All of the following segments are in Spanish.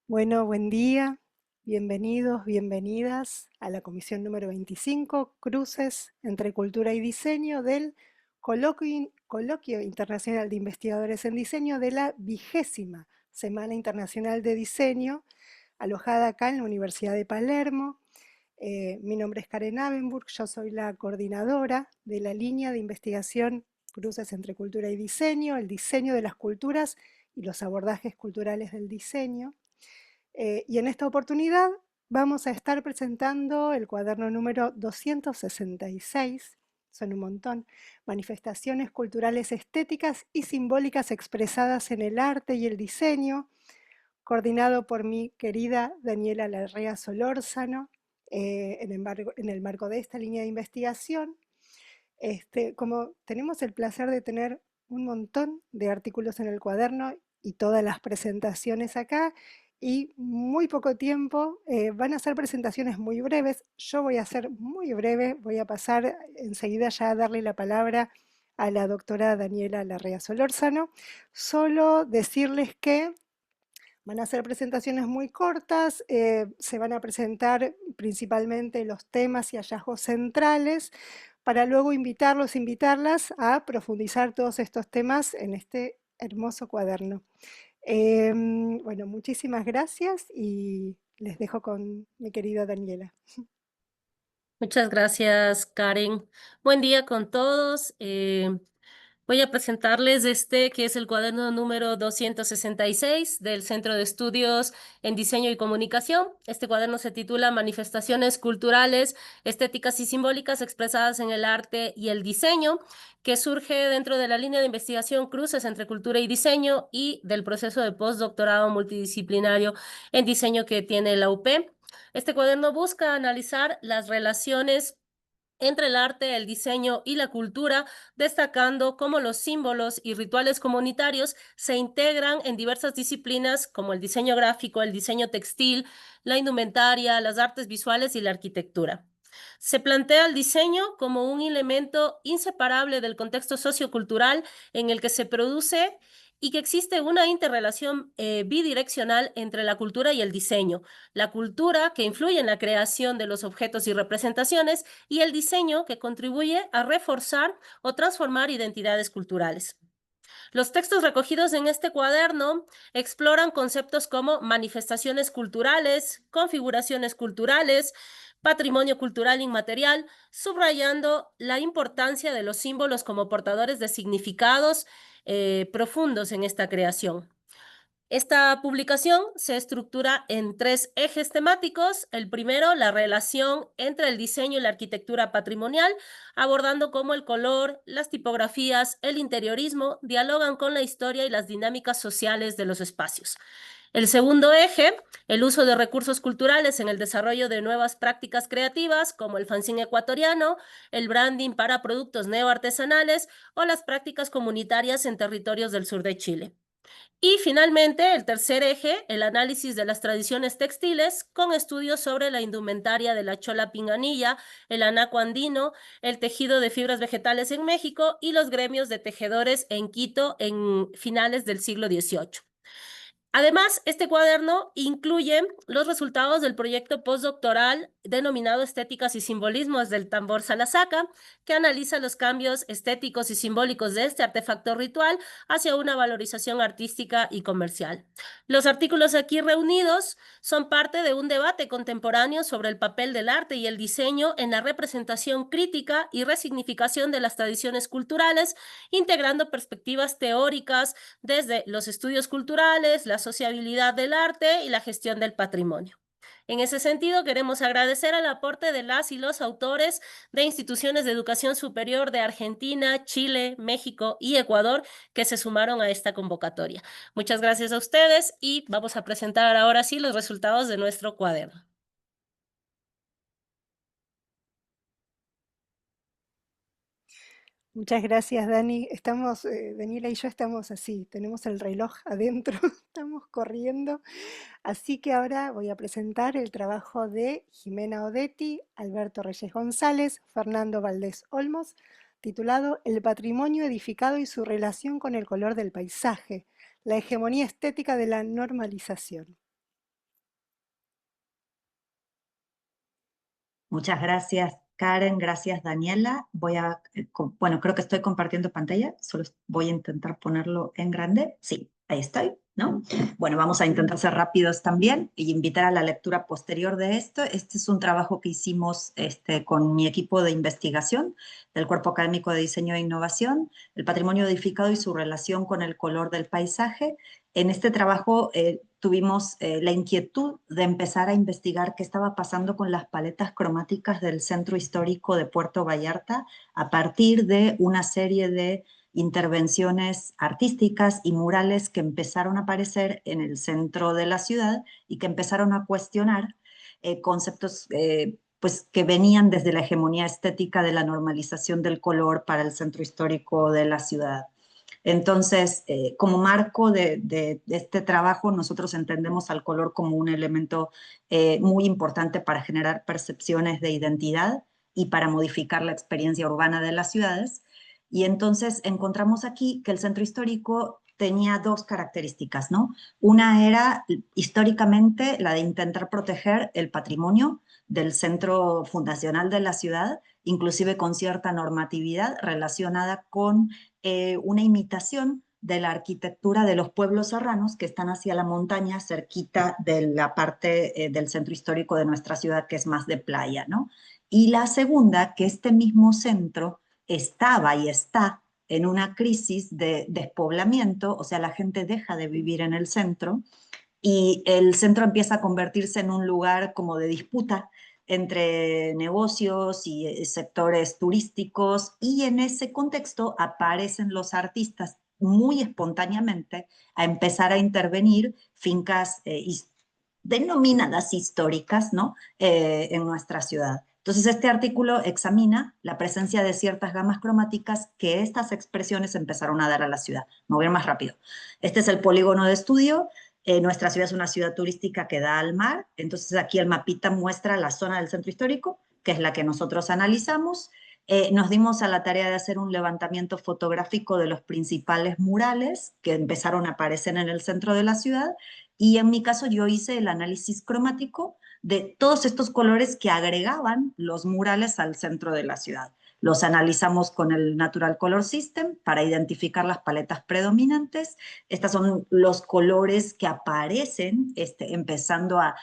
Bueno, buen día, bienvenidos, bienvenidas a la comisión número 25, Cruces entre Cultura y Diseño del Coloquio Internacional de Investigadores en Diseño de la 20ª Semana Internacional de Diseño, alojada acá en la Universidad de Palermo. Mi nombre es Karen Abenburg, yo soy la coordinadora de la línea de investigación Cruces entre Cultura y Diseño, el diseño de las culturas y los abordajes culturales del diseño. Y en esta oportunidad vamos a estar presentando el cuaderno número 266, son un montón, manifestaciones culturales estéticas y simbólicas expresadas en el arte y el diseño, coordinado por mi querida Daniela Larrea Solórzano, en el marco de esta línea de investigación. Como tenemos el placer de tener un montón de artículos en el cuaderno y todas las presentaciones acá, y muy poco tiempo, van a ser presentaciones muy breves. Yo voy a ser muy breve, voy a pasar enseguida ya a darle la palabra a la doctora Daniela Larrea Solórzano. Solo decirles que van a ser presentaciones muy cortas, se van a presentar principalmente los temas y hallazgos centrales para luego invitarlos, invitarlas a profundizar todos estos temas en este hermoso cuaderno. Bueno, muchísimas gracias y les dejo con mi querida Daniela. Muchas gracias, Karen. Buen día con todos. Voy a presentarles este que es el cuaderno número 266 del Centro de Estudios en Diseño y Comunicación. Este cuaderno se titula Manifestaciones culturales, estéticas y simbólicas expresadas en el arte y el diseño, que surge dentro de la línea de investigación Cruces entre Cultura y Diseño y del proceso de postdoctorado multidisciplinario en diseño que tiene la UP. Este cuaderno busca analizar las relaciones entre el arte, el diseño y la cultura, destacando cómo los símbolos y rituales comunitarios se integran en diversas disciplinas como el diseño gráfico, el diseño textil, la indumentaria, las artes visuales y la arquitectura. Se plantea el diseño como un elemento inseparable del contexto sociocultural en el que se produce y que existe una interrelación bidireccional entre la cultura y el diseño. La cultura, que influye en la creación de los objetos y representaciones, y el diseño, que contribuye a reforzar o transformar identidades culturales. Los textos recogidos en este cuaderno exploran conceptos como manifestaciones culturales, configuraciones culturales, patrimonio cultural inmaterial, subrayando la importancia de los símbolos como portadores de significados profundos en esta creación. Esta publicación se estructura en tres ejes temáticos. El primero, la relación entre el diseño y la arquitectura patrimonial, abordando cómo el color, las tipografías, el interiorismo dialogan con la historia y las dinámicas sociales de los espacios. El segundo eje, el uso de recursos culturales en el desarrollo de nuevas prácticas creativas, como el fanzine ecuatoriano, el branding para productos neoartesanales o las prácticas comunitarias en territorios del sur de Chile. Y finalmente, el tercer eje, el análisis de las tradiciones textiles con estudios sobre la indumentaria de la chola pinganilla, el anaco andino, el tejido de fibras vegetales en México y los gremios de tejedores en Quito en finales del siglo XVIII. Además, este cuaderno incluye los resultados del proyecto postdoctoral denominado Estéticas y Simbolismos del Tambor Salasaca, que analiza los cambios estéticos y simbólicos de este artefacto ritual hacia una valorización artística y comercial. Los artículos aquí reunidos son parte de un debate contemporáneo sobre el papel del arte y el diseño en la representación crítica y resignificación de las tradiciones culturales, integrando perspectivas teóricas desde los estudios culturales, la sociabilidad del arte y la gestión del patrimonio. En ese sentido, queremos agradecer el aporte de las y los autores de instituciones de educación superior de Argentina, Chile, México y Ecuador que se sumaron a esta convocatoria. Muchas gracias a ustedes y vamos a presentar ahora sí los resultados de nuestro cuaderno. Muchas gracias, Dani. Daniela y yo estamos así, tenemos el reloj adentro, estamos corriendo. Así que ahora voy a presentar el trabajo de Jimena Odetti, Alberto Reyes González, Fernando Valdés Olmos, titulado El patrimonio edificado y su relación con el color del paisaje, la hegemonía estética de la normalización. Muchas gracias, Karen. Gracias, Daniela. Bueno, creo que estoy compartiendo pantalla. Solo voy a intentar ponerlo en grande. Sí, ahí estoy, ¿no? Bueno, vamos a intentar ser rápidos también y invitar a la lectura posterior de esto. Este es un trabajo que hicimos con mi equipo de investigación del Cuerpo Académico de Diseño e Innovación, el patrimonio edificado y su relación con el color del paisaje. En este trabajo tuvimos la inquietud de empezar a investigar qué estaba pasando con las paletas cromáticas del centro histórico de Puerto Vallarta a partir de una serie de intervenciones artísticas y murales que empezaron a aparecer en el centro de la ciudad y que empezaron a cuestionar conceptos pues, que venían desde la hegemonía estética de la normalización del color para el centro histórico de la ciudad. Entonces, como marco de este trabajo, nosotros entendemos al color como un elemento muy importante para generar percepciones de identidad y para modificar la experiencia urbana de las ciudades. Y entonces encontramos aquí que el centro histórico tenía dos características, ¿no? Una era históricamente la de intentar proteger el patrimonio del centro fundacional de la ciudad, inclusive con cierta normatividad relacionada con una imitación de la arquitectura de los pueblos serranos que están hacia la montaña, cerquita de la parte del centro histórico de nuestra ciudad, que es más de playa, ¿no? Y la segunda, que este mismo centro estaba y está en una crisis de despoblamiento, o sea, la gente deja de vivir en el centro y el centro empieza a convertirse en un lugar como de disputa entre negocios y sectores turísticos, y en ese contexto aparecen los artistas muy espontáneamente a empezar a intervenir fincas denominadas históricas, ¿no? En nuestra ciudad. Entonces, este artículo examina la presencia de ciertas gamas cromáticas que estas expresiones empezaron a dar a la ciudad. Me voy a ir más rápido. Este es el polígono de estudio. Nuestra ciudad es una ciudad turística que da al mar, entonces aquí el mapita muestra la zona del centro histórico, que es la que nosotros analizamos. Nos dimos a la tarea de hacer un levantamiento fotográfico de los principales murales que empezaron a aparecer en el centro de la ciudad, y en mi caso yo hice el análisis cromático de todos estos colores que agregaban los murales al centro de la ciudad. Los analizamos con el Natural Color System para identificar las paletas predominantes. Estos son los colores que aparecen empezando a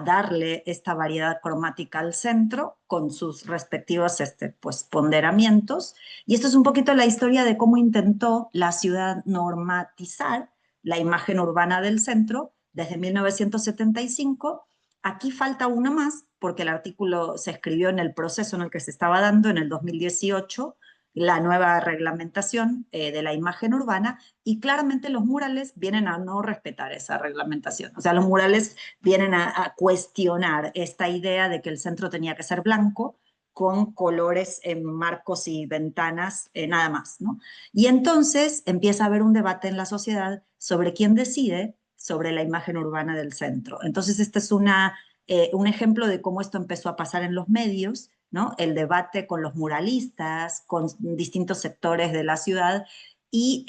darle esta variedad cromática al centro con sus respectivos pues, ponderamientos. Y esto es un poquito la historia de cómo intentó la ciudad normatizar la imagen urbana del centro desde 1975. Aquí falta una más, porque el artículo se escribió en el proceso en el que se estaba dando en el 2018, la nueva reglamentación de la imagen urbana, y claramente los murales vienen a no respetar esa reglamentación. O sea, los murales vienen a cuestionar esta idea de que el centro tenía que ser blanco, con colores en marcos y ventanas, nada más, ¿no? Y entonces empieza a haber un debate en la sociedad sobre quién decide sobre la imagen urbana del centro. Entonces, este es un ejemplo de cómo esto empezó a pasar en los medios, ¿no? El debate con los muralistas, con distintos sectores de la ciudad. Y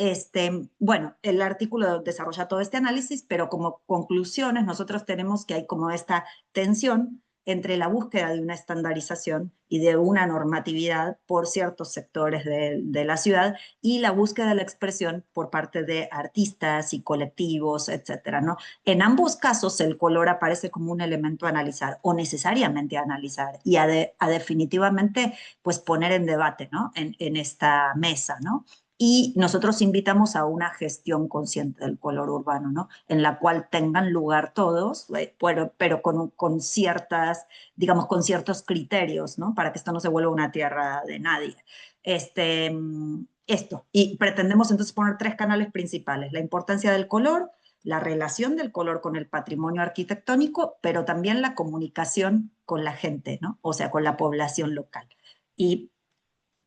bueno, el artículo desarrolla todo este análisis, pero como conclusiones nosotros tenemos que hay como esta tensión entre la búsqueda de una estandarización y de una normatividad por ciertos sectores de la ciudad, y la búsqueda de la expresión por parte de artistas y colectivos, etcétera, ¿no? En ambos casos el color aparece como un elemento a analizar o necesariamente a analizar y a definitivamente pues poner en debate, ¿no? En esta mesa, ¿no? Y nosotros invitamos a una gestión consciente del color urbano, ¿no? En la cual tengan lugar todos, pero con ciertas, digamos, con ciertos criterios, ¿no? Para que esto no se vuelva una tierra de nadie. Esto. Y pretendemos entonces poner tres canales principales: la importancia del color, la relación del color con el patrimonio arquitectónico, pero también la comunicación con la gente, ¿no? O sea, con la población local. Y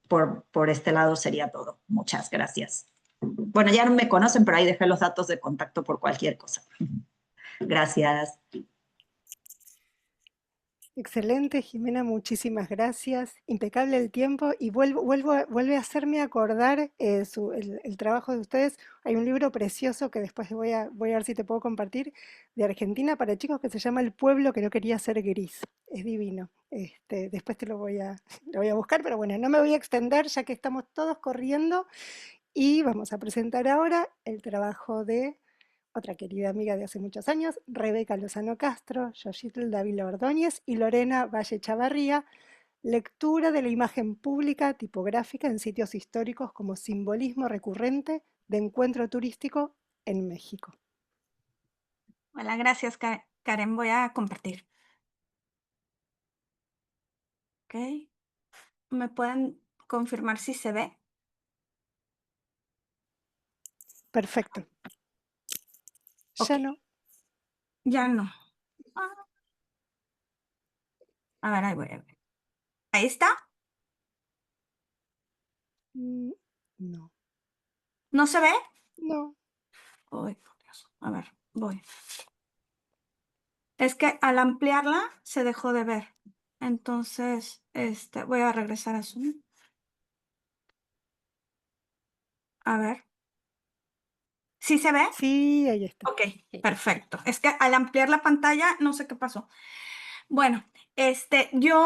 por este lado sería todo. Muchas gracias. Bueno, ya no me conocen, pero ahí dejé los datos de contacto por cualquier cosa. Gracias. Excelente, Jimena, muchísimas gracias. Impecable el tiempo y vuelve a hacerme acordar el trabajo de ustedes. Hay un libro precioso que después voy a ver si te puedo compartir, de Argentina para chicos, que se llama El pueblo que no quería ser gris. Es divino. Después lo voy a buscar, pero bueno, no me voy a extender ya que estamos todos corriendo y vamos a presentar ahora el trabajo de otra querida amiga de hace muchos años, Rebeca Lozano Castro, Yoyitl Dávila Ordóñez y Lorena Valle Chavarría, lectura de la imagen pública tipográfica en sitios históricos como simbolismo recurrente de encuentro turístico en México. Hola, gracias, Karen. Voy a compartir. Ok. ¿Me pueden confirmar si se ve? Perfecto. Ya Ok. no. Ya no. Ah, a ver, ahí voy a ver. Ahí está. No. ¿No se ve? No. Uy, por Dios. A ver, voy. Es que al ampliarla se dejó de ver. Entonces, voy a regresar a Zoom. A ver. ¿Sí se ve? Sí, ahí está. Ok, perfecto. Es que al ampliar la pantalla, no sé qué pasó. Bueno, yo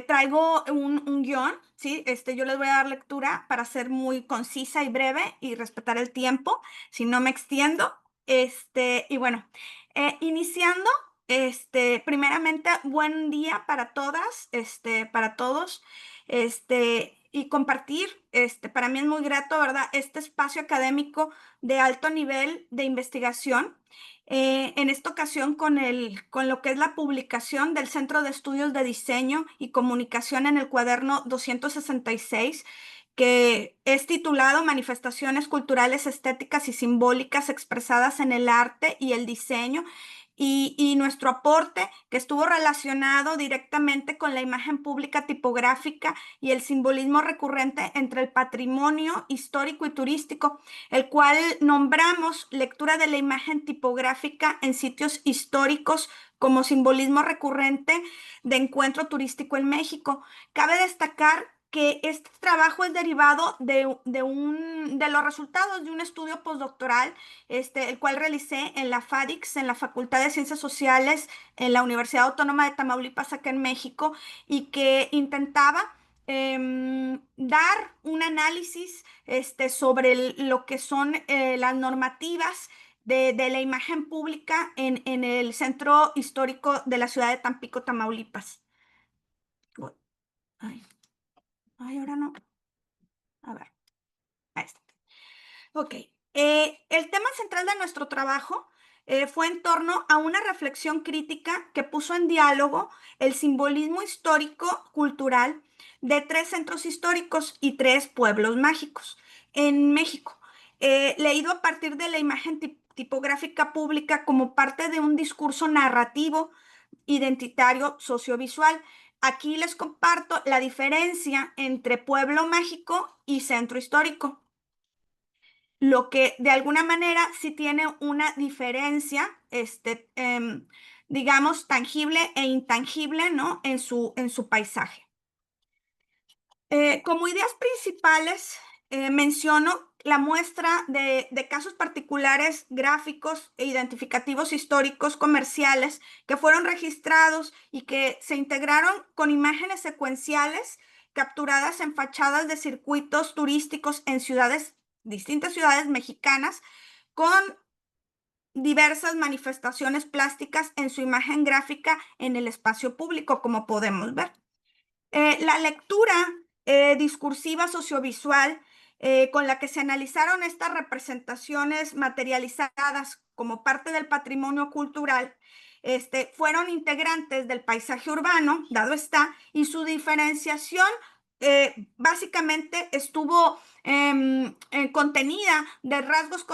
traigo un guión, ¿sí? Yo les voy a dar lectura para ser muy concisa y breve y respetar el tiempo, si no me extiendo. Y bueno, iniciando, primeramente, buen día para todas, para todos, y compartir, para mí es muy grato, ¿verdad? Este espacio académico de alto nivel de investigación en esta ocasión con lo que es la publicación del Centro de Estudios de Diseño y Comunicación en el cuaderno 266, que es titulado Manifestaciones culturales, estéticas y simbólicas expresadas en el arte y el diseño. Y nuestro aporte, que estuvo relacionado directamente con la imagen pública tipográfica y el simbolismo recurrente entre el patrimonio histórico y turístico, el cual nombramos lectura de la imagen tipográfica en sitios históricos como simbolismo recurrente de encuentro turístico en México. Cabe destacar que este trabajo es derivado de los resultados de un estudio postdoctoral, el cual realicé en la FADIX, en la Facultad de Ciencias Sociales, en la Universidad Autónoma de Tamaulipas, acá en México, y que intentaba dar un análisis sobre lo que son las normativas de la imagen pública en el centro histórico de la ciudad de Tampico, Tamaulipas. Ay, ahora no. A ver, ahí está. Ok. El tema central de nuestro trabajo fue en torno a una reflexión crítica que puso en diálogo el simbolismo histórico-cultural de 3 centros históricos y 3 pueblos mágicos en México, leído a partir de la imagen tipográfica pública como parte de un discurso narrativo identitario sociovisual. Aquí les comparto la diferencia entre pueblo mágico y centro histórico, lo que de alguna manera sí tiene una diferencia, digamos, tangible e intangible, ¿no? En su paisaje. Como ideas principales, menciono la muestra de casos particulares gráficos e identificativos históricos comerciales que fueron registrados y que se integraron con imágenes secuenciales capturadas en fachadas de circuitos turísticos en distintas ciudades mexicanas, con diversas manifestaciones plásticas en su imagen gráfica en el espacio público, como podemos ver. La lectura discursiva sociovisual con la que se analizaron estas representaciones materializadas como parte del patrimonio cultural, fueron integrantes del paisaje urbano, dado está, y su diferenciación básicamente estuvo contenida de rasgos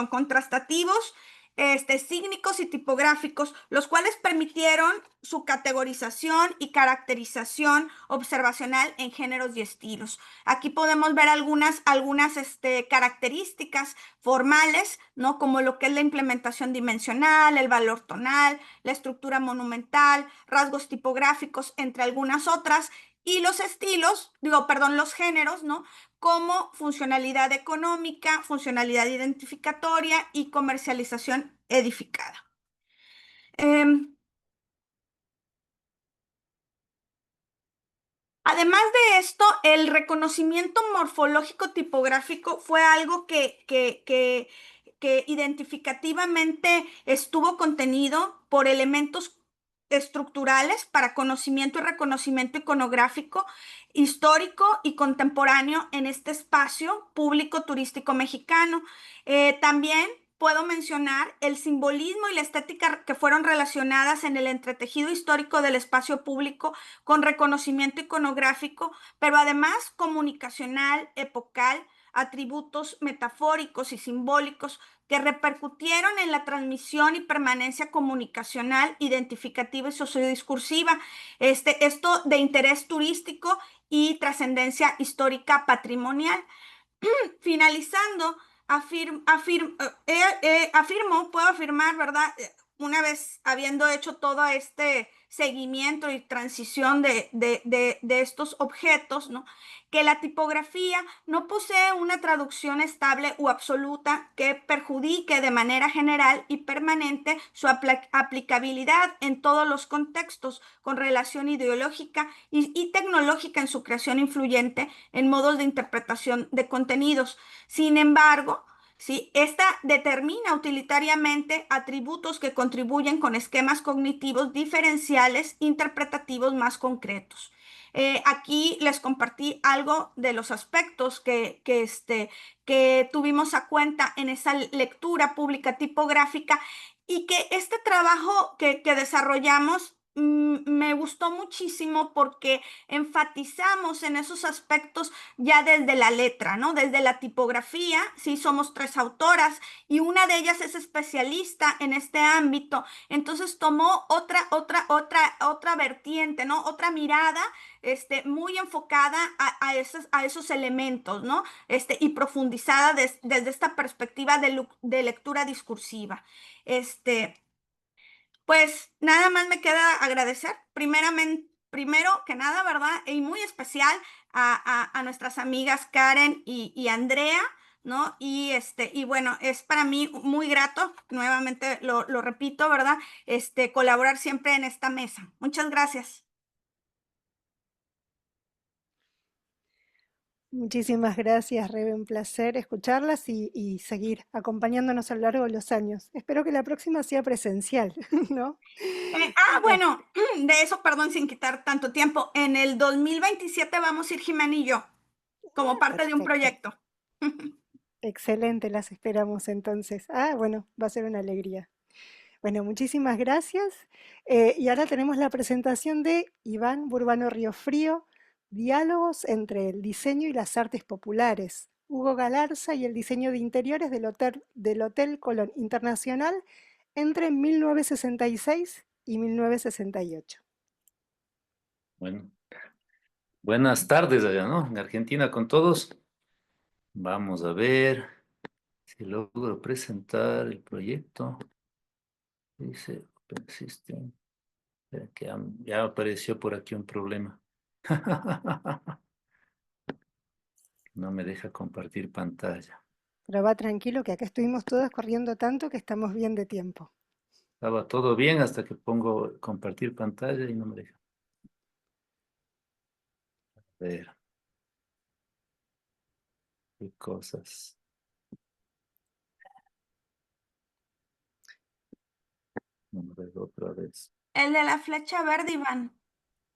contrastativos, cígnicos y tipográficos, los cuales permitieron su categorización y caracterización observacional en géneros y estilos. Aquí podemos ver algunas características formales, ¿no? Como lo que es la implementación dimensional, el valor tonal, la estructura monumental, rasgos tipográficos, entre algunas otras, y los estilos, los géneros, ¿no? Como funcionalidad económica, funcionalidad identificatoria y comercialización edificada. Además de esto, el reconocimiento morfológico tipográfico fue algo que identificativamente estuvo contenido por elementos estructurales para conocimiento y reconocimiento iconográfico, histórico y contemporáneo en este espacio público turístico mexicano. También puedo mencionar el simbolismo y la estética que fueron relacionadas en el entretejido histórico del espacio público con reconocimiento iconográfico, pero además comunicacional, epocal, atributos metafóricos y simbólicos que repercutieron en la transmisión y permanencia comunicacional, identificativa y sociodiscursiva. Esto de interés turístico y trascendencia histórica patrimonial. Finalizando, puedo afirmar, ¿verdad? Una vez habiendo hecho todo este seguimiento y transición de estos objetos, ¿no? Que la tipografía no posee una traducción estable u absoluta que perjudique de manera general y permanente su aplicabilidad en todos los contextos con relación ideológica y tecnológica en su creación influyente en modos de interpretación de contenidos. Sin embargo, ¿sí? Esta determina utilitariamente atributos que contribuyen con esquemas cognitivos diferenciales interpretativos más concretos. Aquí les compartí algo de los aspectos que tuvimos a cuenta en esa lectura pública tipográfica y que este trabajo que desarrollamos me gustó muchísimo porque enfatizamos en esos aspectos ya desde la letra, ¿no? Desde la tipografía, sí, somos 3 autoras y una de ellas es especialista en este ámbito, entonces tomó otra vertiente, ¿no? Otra mirada, muy enfocada a esos elementos, ¿no? Y profundizada desde esta perspectiva de lectura discursiva. Pues nada más me queda agradecer, primero que nada, ¿verdad? Y muy especial a nuestras amigas Karen y Andrea, ¿no? Y bueno, es para mí muy grato, nuevamente lo repito, ¿verdad? Colaborar siempre en esta mesa. Muchas gracias. Muchísimas gracias, Rebe, un placer escucharlas y seguir acompañándonos a lo largo de los años. Espero que la próxima sea presencial, ¿no? Bueno, de eso, perdón, sin quitar tanto tiempo. En el 2027 vamos a ir Jimena y yo, como parte de un Perfecto. proyecto. Excelente, las esperamos entonces. Bueno, va a ser una alegría. Bueno, muchísimas gracias. Y ahora tenemos la presentación de Iván Burbano Riofrío, Diálogos entre el diseño y las artes populares. Hugo Galarza y el diseño de interiores del Hotel Colón Internacional entre 1966 y 1968. Bueno, buenas tardes allá, ¿no? En Argentina con todos. Vamos a ver si logro presentar el proyecto. Dice Open System. Espera que ya apareció por aquí un problema. No me deja compartir pantalla. Pero va tranquilo que acá estuvimos todos corriendo tanto que estamos bien de tiempo. Estaba todo bien hasta que pongo compartir pantalla y no me deja. A ver. Qué cosas. Vamos a ver otra vez. El de la flecha verde, Iván.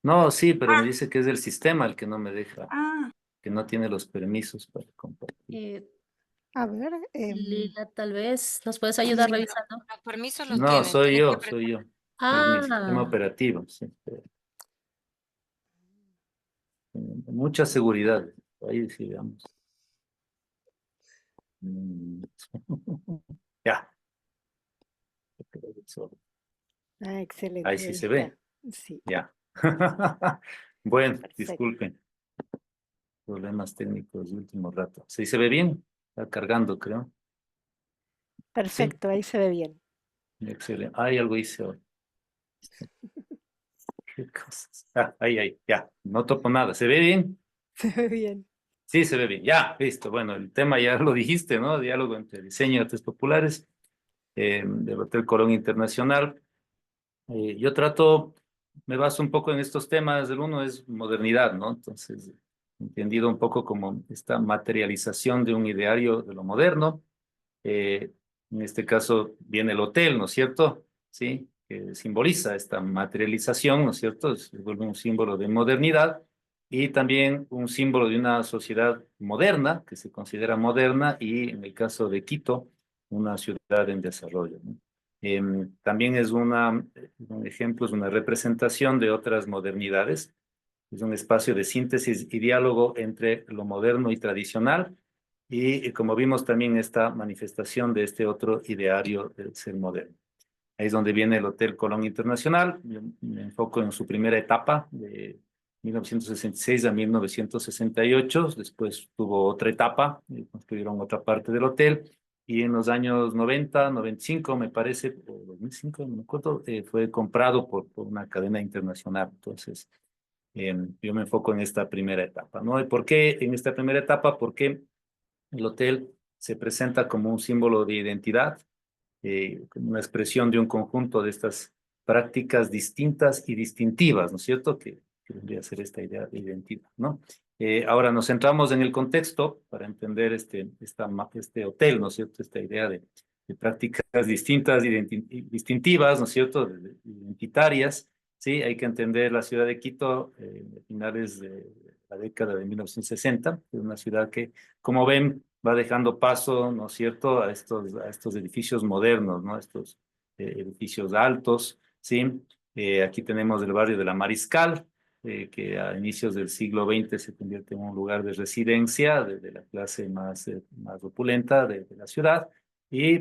No, sí, pero me Ah. dice que es el sistema el que no me deja, Ah, que no tiene los permisos para compartir. A ver, Lila, tal vez nos puedes ayudar revisando. Los permisos los No, tienen. soy tienen yo, que soy yo. Es mi sistema Ah, operativo. Sí, espera. Mucha seguridad. Ahí sí, veamos. Ya. excelente. Ahí sí se ve. Está. Sí, Ya. Bueno, perfecto. disculpen. Problemas técnicos de último rato. ¿Sí se ve bien? Está cargando, creo. Perfecto, ahí se ve bien. Excelente. Ay, algo hice hoy. Qué cosas. Ahí, ya. No topo nada. ¿Se ve bien? Se ve bien. Sí, se ve bien. Ya, listo. Bueno, el tema ya lo dijiste, ¿no? Diálogo entre diseño y artes populares del Hotel Colón Internacional. Yo trato me baso un poco en estos temas. El uno es modernidad, ¿no? Entonces, entendido un poco como esta materialización de un ideario de lo moderno. En este caso viene el hotel, ¿no es cierto? Sí, que simboliza esta materialización, ¿no es cierto? Se vuelve un símbolo de modernidad y también un símbolo de una sociedad moderna, que se considera moderna, y en el caso de Quito, una ciudad en desarrollo, ¿no? También es un ejemplo, es una representación de otras modernidades. Es un espacio de síntesis y diálogo entre lo moderno y tradicional. Y como vimos también esta manifestación de este otro ideario del ser moderno. Ahí es donde viene el Hotel Colón Internacional. Yo me enfoco en su primera etapa, de 1966 a 1968. Después tuvo otra etapa, construyeron otra parte del hotel. Y en los años 90, 95, me parece, o 2005, no me acuerdo, fue comprado por una cadena internacional. Entonces, yo me enfoco en esta primera etapa, ¿no? ¿Y por qué en esta primera etapa? Porque el hotel se presenta como un símbolo de identidad, como una expresión de un conjunto de estas prácticas distintas y distintivas, ¿no es cierto? Que vendría a ser esta idea de identidad, ¿no? Ahora nos centramos en el contexto para entender este hotel, ¿no es cierto? Esta idea de prácticas distintas, distintivas, ¿no es cierto? Identitarias, ¿sí? Hay que entender la ciudad de Quito a finales de la década de 1960, es una ciudad que, como ven, va dejando paso, ¿no es cierto?, a estos edificios modernos, ¿no? Estos edificios altos, ¿sí? Aquí tenemos el barrio de la Mariscal, que a inicios del siglo XX se convierte en un lugar de residencia de la clase más opulenta de la ciudad,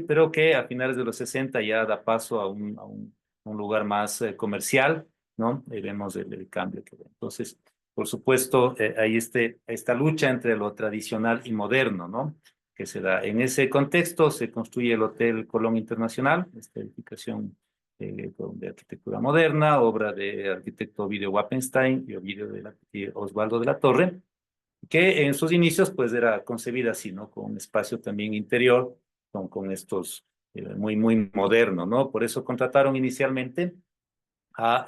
pero que a finales de los 60 ya da paso a un lugar más comercial, ¿no? Vemos el cambio que ve. Entonces, por supuesto, hay esta lucha entre lo tradicional y moderno, ¿no? Que se da. En ese contexto se construye el Hotel Colón Internacional, esta edificación de arquitectura moderna, obra de arquitecto Ovidio Wappenstein y Osvaldo de la Torre, que en sus inicios pues era concebida así, ¿no? Con un espacio también interior, con estos muy moderno, ¿no? Por eso contrataron inicialmente a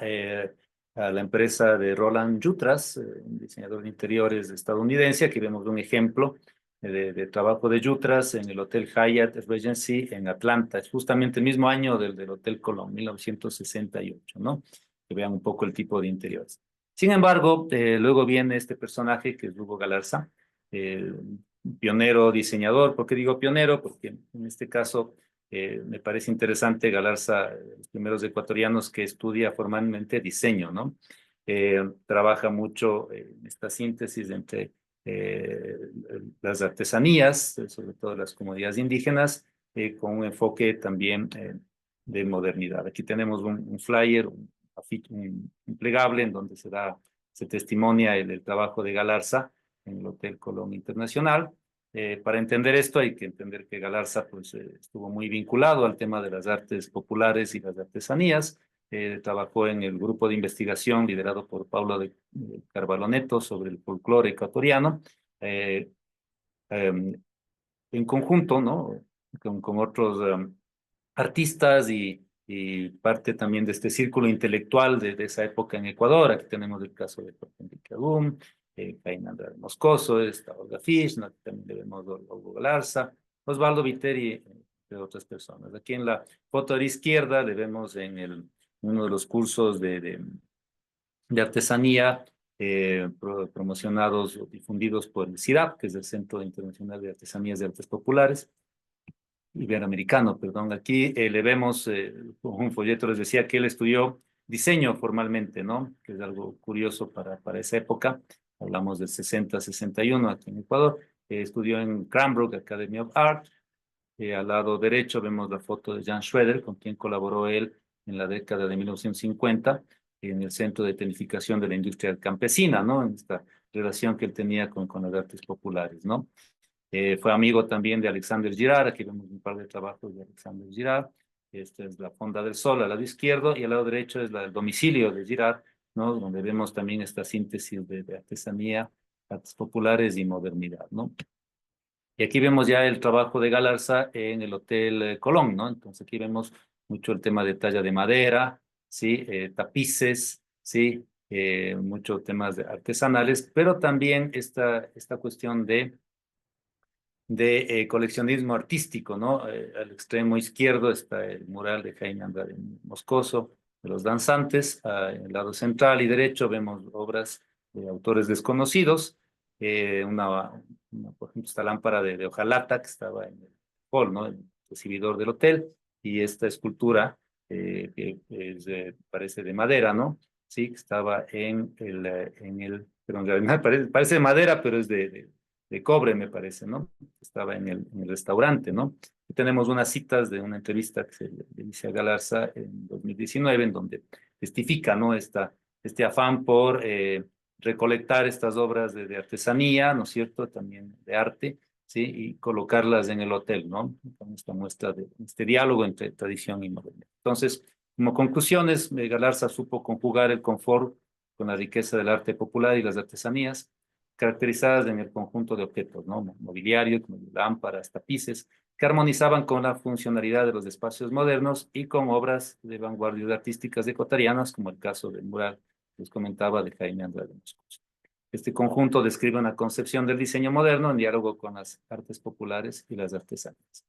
la empresa de Roland Jutras, un diseñador de interiores estadounidense. Aquí vemos un ejemplo de trabajo de Jutras en el Hotel Hyatt Regency en Atlanta. Es justamente el mismo año del Hotel Colón, 1968, ¿no? Que vean un poco el tipo de interiores. Sin embargo, luego viene este personaje que es Hugo Galarza, pionero diseñador. ¿Por qué digo pionero? Porque en este caso me parece interesante Galarza, los primeros ecuatorianos que estudia formalmente diseño, ¿no? Trabaja mucho en esta síntesis entre las artesanías, sobre todo las comunidades indígenas, con un enfoque también de modernidad. Aquí tenemos un flyer, un plegable en donde se testimonia el trabajo de Galarza en el Hotel Colón Internacional. Para entender esto hay que entender que Galarza pues, estuvo muy vinculado al tema de las artes populares y las artesanías. Trabajó en el grupo de investigación liderado por Paulo de Carvalho Neto sobre el folclore ecuatoriano, en conjunto, ¿no? Con otros artistas y parte también de este círculo intelectual de esa época en Ecuador. Aquí tenemos el caso de Jorge Enrique Agum, Caín Andrade Moscoso, está Olga Fish, ¿no? También vemos a Hugo Galarza, Osvaldo Viteri, entre otras personas. Aquí en la foto de la izquierda le vemos en uno de los cursos de artesanía promocionados o difundidos por el CIRAP, que es el Centro Internacional de Artesanías de Artes Populares, Iberoamericano, perdón. Aquí le vemos un folleto, les decía que él estudió diseño formalmente, ¿no? Que es algo curioso para esa época. Hablamos del 60-61 aquí en Ecuador. Estudió en Cranbrook Academy of Art. Al lado derecho vemos la foto de Jan Schroeder, con quien colaboró él en la década de 1950 en el Centro de Tecnificación de la Industria Campesina, ¿no? En esta relación que él tenía con las artes populares, ¿no? Fue amigo también de Alexander Girard. Aquí vemos un par de trabajos de Alexander Girard. Esta es la Fonda del Sol al lado izquierdo y al lado derecho es el domicilio de Girard, ¿no? Donde vemos también esta síntesis de artesanía, artes populares y modernidad, ¿no? Y aquí vemos ya el trabajo de Galarza en el Hotel Colón, ¿no? Entonces aquí vemos mucho el tema de talla de madera, ¿sí? Tapices, sí, muchos temas artesanales, pero también esta cuestión de coleccionismo artístico, ¿no? Al extremo izquierdo está el mural de Jaime Andrade Moscoso, de los danzantes. En el lado central y derecho vemos obras de autores desconocidos. Por ejemplo, esta lámpara de hojalata que estaba en el hall, ¿no? El recibidor del hotel, y esta escultura que parece de madera, ¿no? Sí, que estaba perdón, en realidad parece de madera, pero es de cobre, me parece, ¿no? Estaba en el restaurante, ¿no? Y tenemos unas citas de una entrevista que se le dice a Galarza en 2019, en donde testifica, ¿no? Este afán por recolectar estas obras de artesanía, ¿no es cierto? También de arte, ¿sí? Y colocarlas en el hotel, ¿no? Con esta muestra de este diálogo entre tradición y modernidad. Entonces, como conclusiones, Galarza supo conjugar el confort con la riqueza del arte popular y las artesanías, caracterizadas en el conjunto de objetos, ¿no? Mobiliario, como lámparas, tapices, que armonizaban con la funcionalidad de los espacios modernos y con obras de vanguardia artísticas ecuatorianas, como el caso del mural que les comentaba de Jaime Andrade Moscoso. Este conjunto describe una concepción del diseño moderno en diálogo con las artes populares y las artesanías.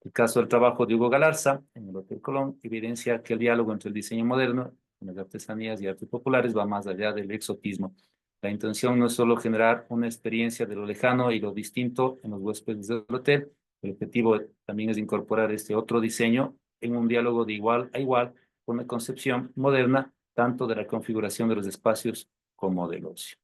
El caso del trabajo de Hugo Galarza en el Hotel Colón evidencia que el diálogo entre el diseño moderno, con las artesanías y artes populares va más allá del exotismo. La intención no es solo generar una experiencia de lo lejano y lo distinto en los huéspedes del hotel, el objetivo también es incorporar este otro diseño en un diálogo de igual a igual con la concepción moderna tanto de la configuración de los espacios como del ocio.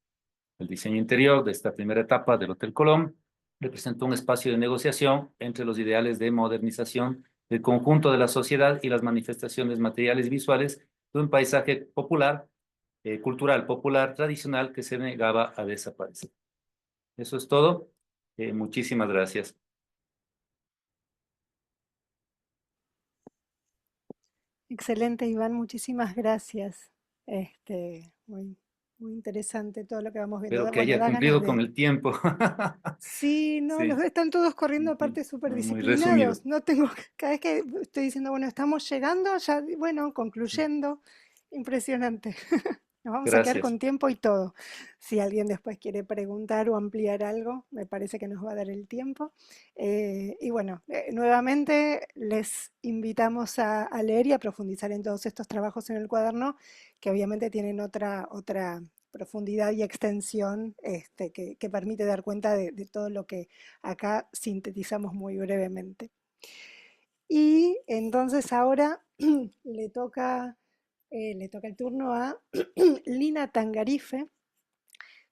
El diseño interior de esta primera etapa del Hotel Colón representa un espacio de negociación entre los ideales de modernización del conjunto de la sociedad y las manifestaciones materiales y visuales de un paisaje popular, cultural popular tradicional que se negaba a desaparecer. Eso es todo. Muchísimas gracias. Excelente, Iván, muchísimas gracias. Muy interesante todo lo que vamos viendo. Espero que Bueno, haya da ganas cumplido con de... el tiempo. Sí, no, Sí, están todos corriendo aparte súper muy resumido. disciplinados. No tengo, cada vez que estoy diciendo, bueno, estamos llegando, ya, bueno, Sí, concluyendo. Impresionante. Nos vamos a quedar gracias. con tiempo y todo. Si alguien después quiere preguntar o ampliar algo, me parece que nos va a dar el tiempo. Y bueno, nuevamente les invitamos a leer y a profundizar en todos estos trabajos en el cuaderno, que obviamente tienen otra profundidad y extensión que permite dar cuenta de todo lo que acá sintetizamos muy brevemente. Y entonces ahora le toca el turno a Lina Tangarife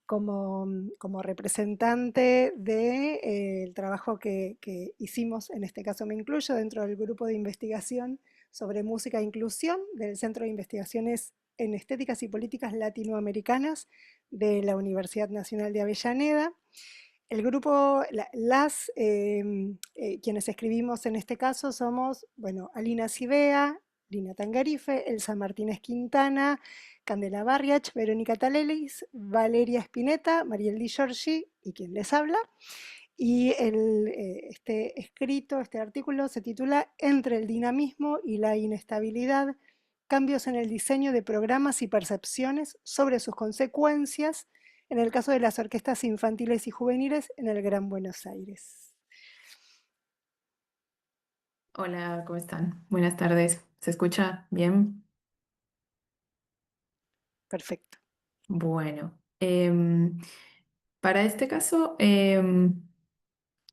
como representante del trabajo que hicimos, en este caso me incluyo, dentro del grupo de investigación sobre música e inclusión del Centro de Investigaciones en Estéticas y Políticas Latinoamericanas de la Universidad Nacional de Avellaneda. El grupo, quienes escribimos en este caso somos, bueno, Alina Civea, Lina Tangarife, Elsa Martínez Quintana, Candela Barriach, Verónica Talelis, Valeria Spinetta, Mariel Di Giorgi y quien les habla. Y este artículo se titula Entre el dinamismo y la inestabilidad, cambios en el diseño de programas y percepciones sobre sus consecuencias en el caso de las orquestas infantiles y juveniles en el Gran Buenos Aires. Hola, ¿cómo están? Buenas tardes. ¿Se escucha bien? Perfecto. Bueno, para este caso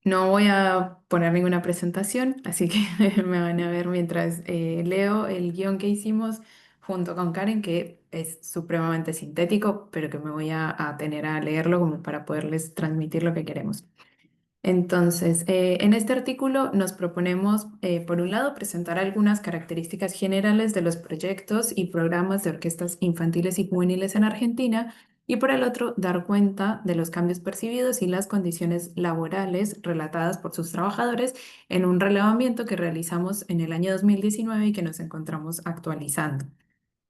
no voy a poner ninguna presentación, así que me van a ver mientras leo el guión que hicimos junto con Karen, que es supremamente sintético, pero que me voy a tener a leerlo como para poderles transmitir lo que queremos. Entonces, en este artículo nos proponemos, por un lado, presentar algunas características generales de los proyectos y programas de orquestas infantiles y juveniles en Argentina, y por el otro, dar cuenta de los cambios percibidos y las condiciones laborales relatadas por sus trabajadores en un relevamiento que realizamos en el año 2019 y que nos encontramos actualizando.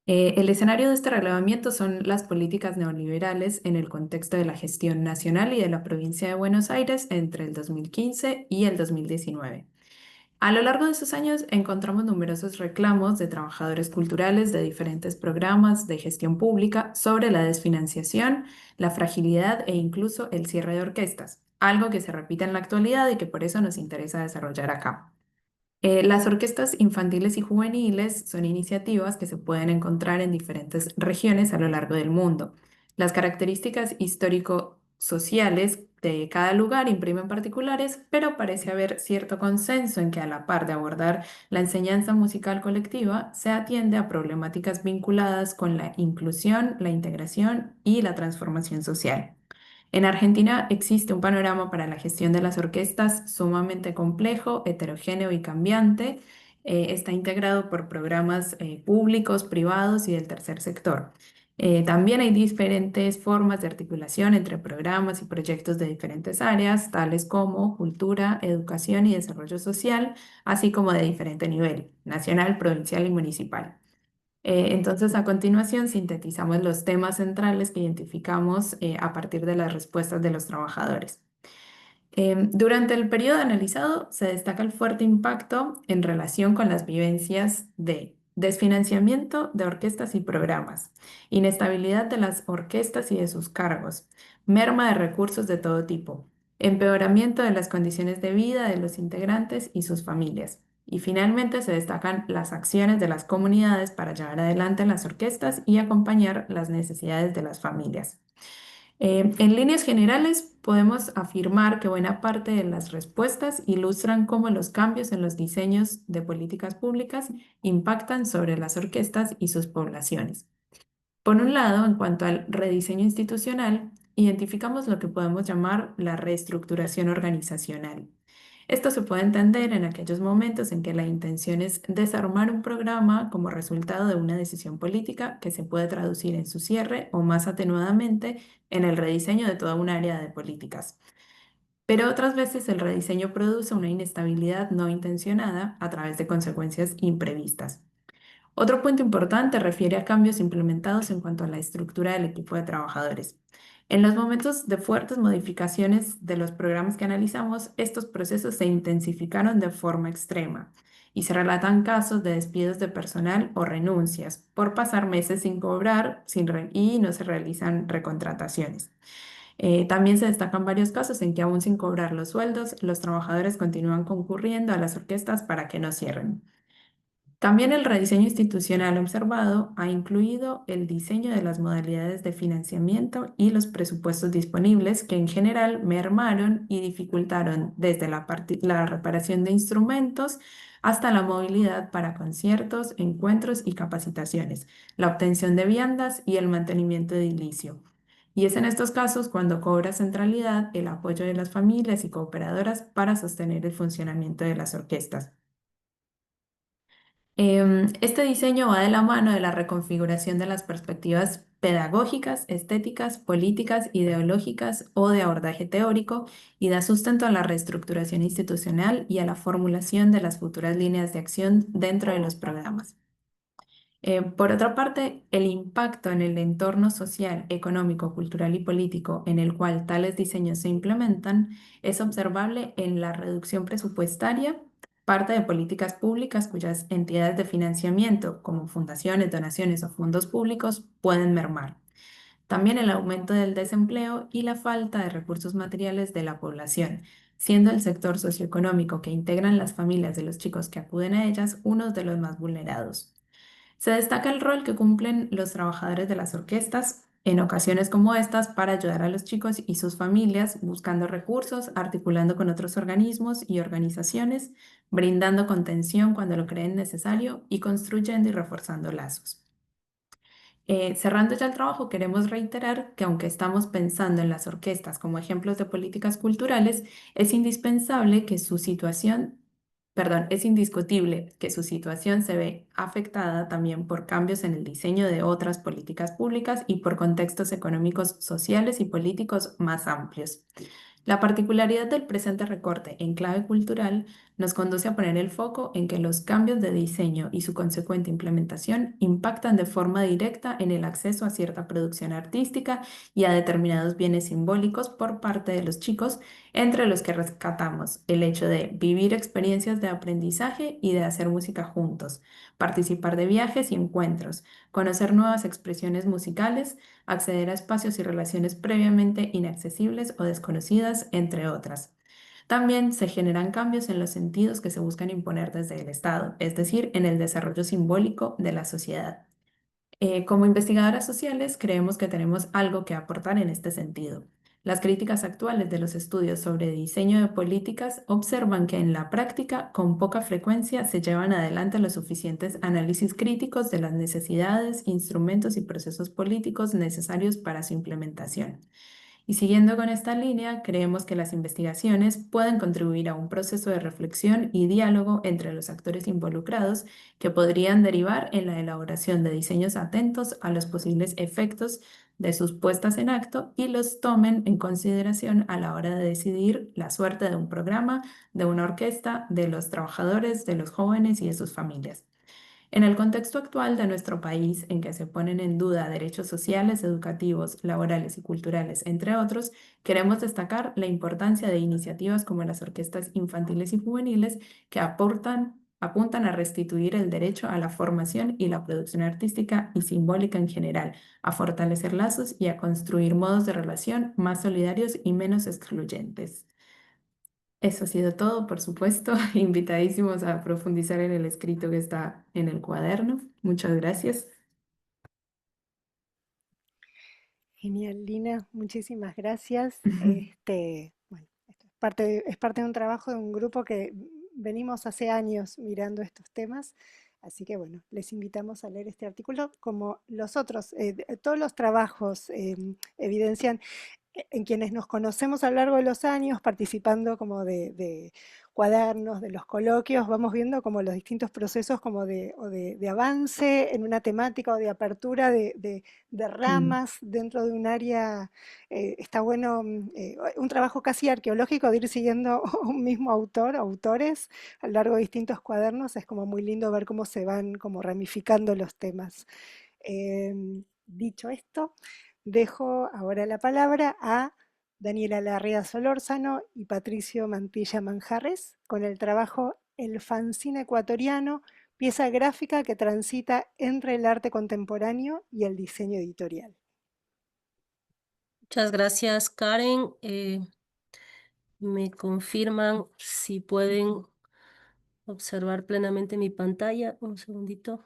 El escenario de este relevamiento son las políticas neoliberales en el contexto de la gestión nacional y de la provincia de Buenos Aires entre el 2015 y el 2019. A lo largo de esos años encontramos numerosos reclamos de trabajadores culturales de diferentes programas de gestión pública sobre la desfinanciación, la fragilidad e incluso el cierre de orquestas, algo que se repite en la actualidad y que por eso nos interesa desarrollar acá. Las orquestas infantiles y juveniles son iniciativas que se pueden encontrar en diferentes regiones a lo largo del mundo. Las características histórico-sociales de cada lugar imprimen particulares, pero parece haber cierto consenso en que a la par de abordar la enseñanza musical colectiva, se atiende a problemáticas vinculadas con la inclusión, la integración y la transformación social. En Argentina existe un panorama para la gestión de las orquestas sumamente complejo, heterogéneo y cambiante. Está integrado por programas públicos, privados y del tercer sector. También hay diferentes formas de articulación entre programas y proyectos de diferentes áreas, tales como cultura, educación y desarrollo social, así como de diferente nivel, nacional, provincial y municipal. Entonces, a continuación, sintetizamos los temas centrales que identificamos a partir de las respuestas de los trabajadores. Durante el periodo analizado se destaca el fuerte impacto en relación con las vivencias de desfinanciamiento de orquestas y programas, inestabilidad de las orquestas y de sus cargos, merma de recursos de todo tipo, empeoramiento de las condiciones de vida de los integrantes y sus familias. Y finalmente se destacan las acciones de las comunidades para llevar adelante las orquestas y acompañar las necesidades de las familias. En líneas generales, podemos afirmar que buena parte de las respuestas ilustran cómo los cambios en los diseños de políticas públicas impactan sobre las orquestas y sus poblaciones. Por un lado, en cuanto al rediseño institucional, identificamos lo que podemos llamar la reestructuración organizacional. Esto se puede entender en aquellos momentos en que la intención es desarmar un programa como resultado de una decisión política que se puede traducir en su cierre o más atenuadamente en el rediseño de toda un área de políticas. Pero otras veces el rediseño produce una inestabilidad no intencionada a través de consecuencias imprevistas. Otro punto importante refiere a cambios implementados en cuanto a la estructura del equipo de trabajadores. En los momentos de fuertes modificaciones de los programas que analizamos, estos procesos se intensificaron de forma extrema y se relatan casos de despidos de personal o renuncias por pasar meses sin cobrar y no se realizan recontrataciones. También se destacan varios casos en que aún sin cobrar los sueldos, los trabajadores continúan concurriendo a las orquestas para que no cierren. También el rediseño institucional observado ha incluido el diseño de las modalidades de financiamiento y los presupuestos disponibles que en general mermaron y dificultaron desde la reparación de instrumentos hasta la movilidad para conciertos, encuentros y capacitaciones, la obtención de viandas y el mantenimiento edilicio. Y es en estos casos cuando cobra centralidad el apoyo de las familias y cooperadoras para sostener el funcionamiento de las orquestas. Este diseño va de la mano de la reconfiguración de las perspectivas pedagógicas, estéticas, políticas, ideológicas o de abordaje teórico y da sustento a la reestructuración institucional y a la formulación de las futuras líneas de acción dentro de los programas. Por otra parte, el impacto en el entorno social, económico, cultural y político en el cual tales diseños se implementan es observable en la reducción presupuestaria, parte de políticas públicas cuyas entidades de financiamiento, como fundaciones, donaciones o fondos públicos, pueden mermar. También el aumento del desempleo y la falta de recursos materiales de la población, siendo el sector socioeconómico que integran las familias de los chicos que acuden a ellas uno de los más vulnerados. Se destaca el rol que cumplen los trabajadores de las orquestas en ocasiones como estas para ayudar a los chicos y sus familias buscando recursos, articulando con otros organismos y organizaciones, brindando contención cuando lo creen necesario y construyendo y reforzando lazos. Cerrando ya el trabajo, queremos reiterar que aunque estamos pensando en las orquestas como ejemplos de políticas culturales, es indispensable que su situación, es indiscutible que su situación se ve afectada también por cambios en el diseño de otras políticas públicas y por contextos económicos, sociales y políticos más amplios. La particularidad del presente recorte en clave cultural nos conduce a poner el foco en que los cambios de diseño y su consecuente implementación impactan de forma directa en el acceso a cierta producción artística y a determinados bienes simbólicos por parte de los chicos, entre los que rescatamos el hecho de vivir experiencias de aprendizaje y de hacer música juntos, participar de viajes y encuentros, conocer nuevas expresiones musicales, acceder a espacios y relaciones previamente inaccesibles o desconocidas, entre otras. También se generan cambios en los sentidos que se buscan imponer desde el Estado, es decir, en el desarrollo simbólico de la sociedad. Como investigadoras sociales, creemos que tenemos algo que aportar en este sentido. Las críticas actuales de los estudios sobre diseño de políticas observan que en la práctica, con poca frecuencia, se llevan adelante los suficientes análisis críticos de las necesidades, instrumentos y procesos políticos necesarios para su implementación. Y siguiendo con esta línea, creemos que las investigaciones pueden contribuir a un proceso de reflexión y diálogo entre los actores involucrados que podrían derivar en la elaboración de diseños atentos a los posibles efectos de sus puestas en acto y los tomen en consideración a la hora de decidir la suerte de un programa, de una orquesta, de los trabajadores, de los jóvenes y de sus familias. En el contexto actual de nuestro país, en que se ponen en duda derechos sociales, educativos, laborales y culturales, entre otros, queremos destacar la importancia de iniciativas como las orquestas infantiles y juveniles que apuntan a restituir el derecho a la formación y la producción artística y simbólica en general, a fortalecer lazos y a construir modos de relación más solidarios y menos excluyentes. Eso ha sido todo, por supuesto. Invitadísimos a profundizar en el escrito que está en el cuaderno. Muchas gracias. Genial, Lina, muchísimas gracias. Bueno, esto es parte de un trabajo de un grupo que venimos hace años mirando estos temas, así que bueno, les invitamos a leer este artículo como los otros. Todos los trabajos evidencian en quienes nos conocemos a lo largo de los años, participando como de cuadernos, de los coloquios, vamos viendo como los distintos procesos como de avance en una temática o de apertura de ramas dentro de un área. Está bueno, un trabajo casi arqueológico de ir siguiendo un mismo autor, autores, a lo largo de distintos cuadernos. Es como muy lindo ver cómo se van como ramificando los temas. Dicho esto, dejo ahora la palabra a Daniela Larrea Solórzano y Patricio Mantilla Manjarres con el trabajo El fanzine ecuatoriano, pieza gráfica que transita entre el arte contemporáneo y el diseño editorial. Muchas gracias, Karen. Me confirman si pueden observar plenamente mi pantalla. Un segundito.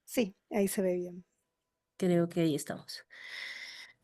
Sí, ahí se ve bien. Creo que ahí estamos.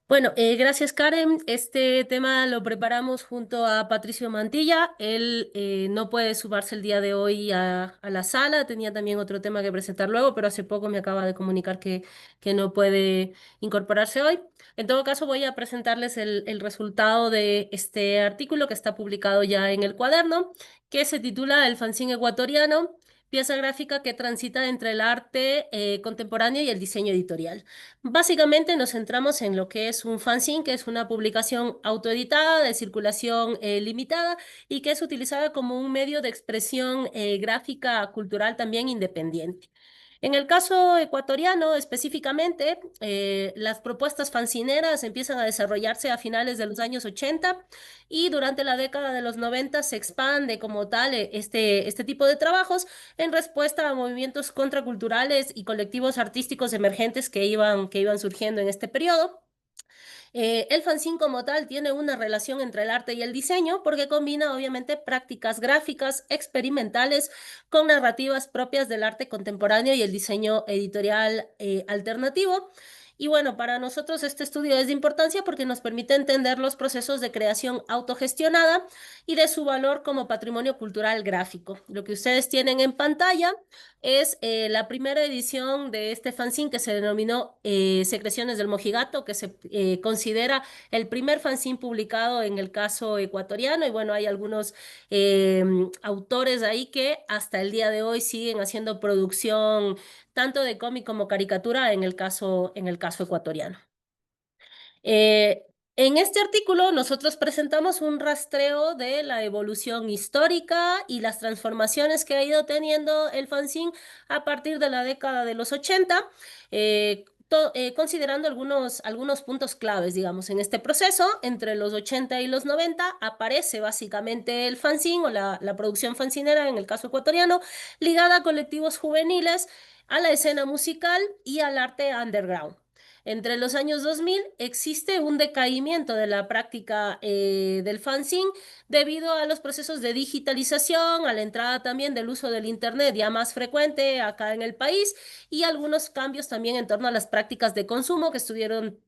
Bueno, gracias, Karen. Este tema lo preparamos junto a Patricio Mantilla. Él no puede sumarse el día de hoy a la sala. Tenía también otro tema que presentar luego, pero hace poco me acaba de comunicar que no puede incorporarse hoy. En todo caso, voy a presentarles el resultado de este artículo que está publicado ya en el cuaderno, que se titula El fanzine ecuatoriano, pieza gráfica que transita entre el arte contemporáneo y el diseño editorial. Básicamente nos centramos en lo que es un fanzine, que es una publicación autoeditada de circulación limitada y que es utilizada como un medio de expresión gráfica cultural también independiente. En el caso ecuatoriano específicamente, las propuestas fanzineras empiezan a desarrollarse a finales de los años 80 y durante la década de los 90 se expande como tal este tipo de trabajos en respuesta a movimientos contraculturales y colectivos artísticos emergentes que iban surgiendo en este periodo. El fanzine como tal tiene una relación entre el arte y el diseño porque combina obviamente prácticas gráficas experimentales con narrativas propias del arte contemporáneo y el diseño editorial alternativo. Y bueno, para nosotros este estudio es de importancia porque nos permite entender los procesos de creación autogestionada y de su valor como patrimonio cultural gráfico. Lo que ustedes tienen en pantalla es la primera edición de este fanzine que se denominó Secreciones del Mojigato, que se considera el primer fanzine publicado en el caso ecuatoriano. Y bueno, hay algunos autores ahí que hasta el día de hoy siguen haciendo producción tanto de cómic como caricatura en el caso ecuatoriano. En este artículo nosotros presentamos un rastreo de la evolución histórica y las transformaciones que ha ido teniendo el fanzine a partir de la década de los 80, considerando algunos puntos claves, digamos, en este proceso. Entre los 80 y los 90 aparece básicamente el fanzine o la producción fanzinera, en el caso ecuatoriano, ligada a colectivos juveniles, a la escena musical y al arte underground. Entre los años 2000 existe un decaimiento de la práctica del fanzine debido a los procesos de digitalización, a la entrada también del uso del Internet ya más frecuente acá en el país y algunos cambios también en torno a las prácticas de consumo que estuvieron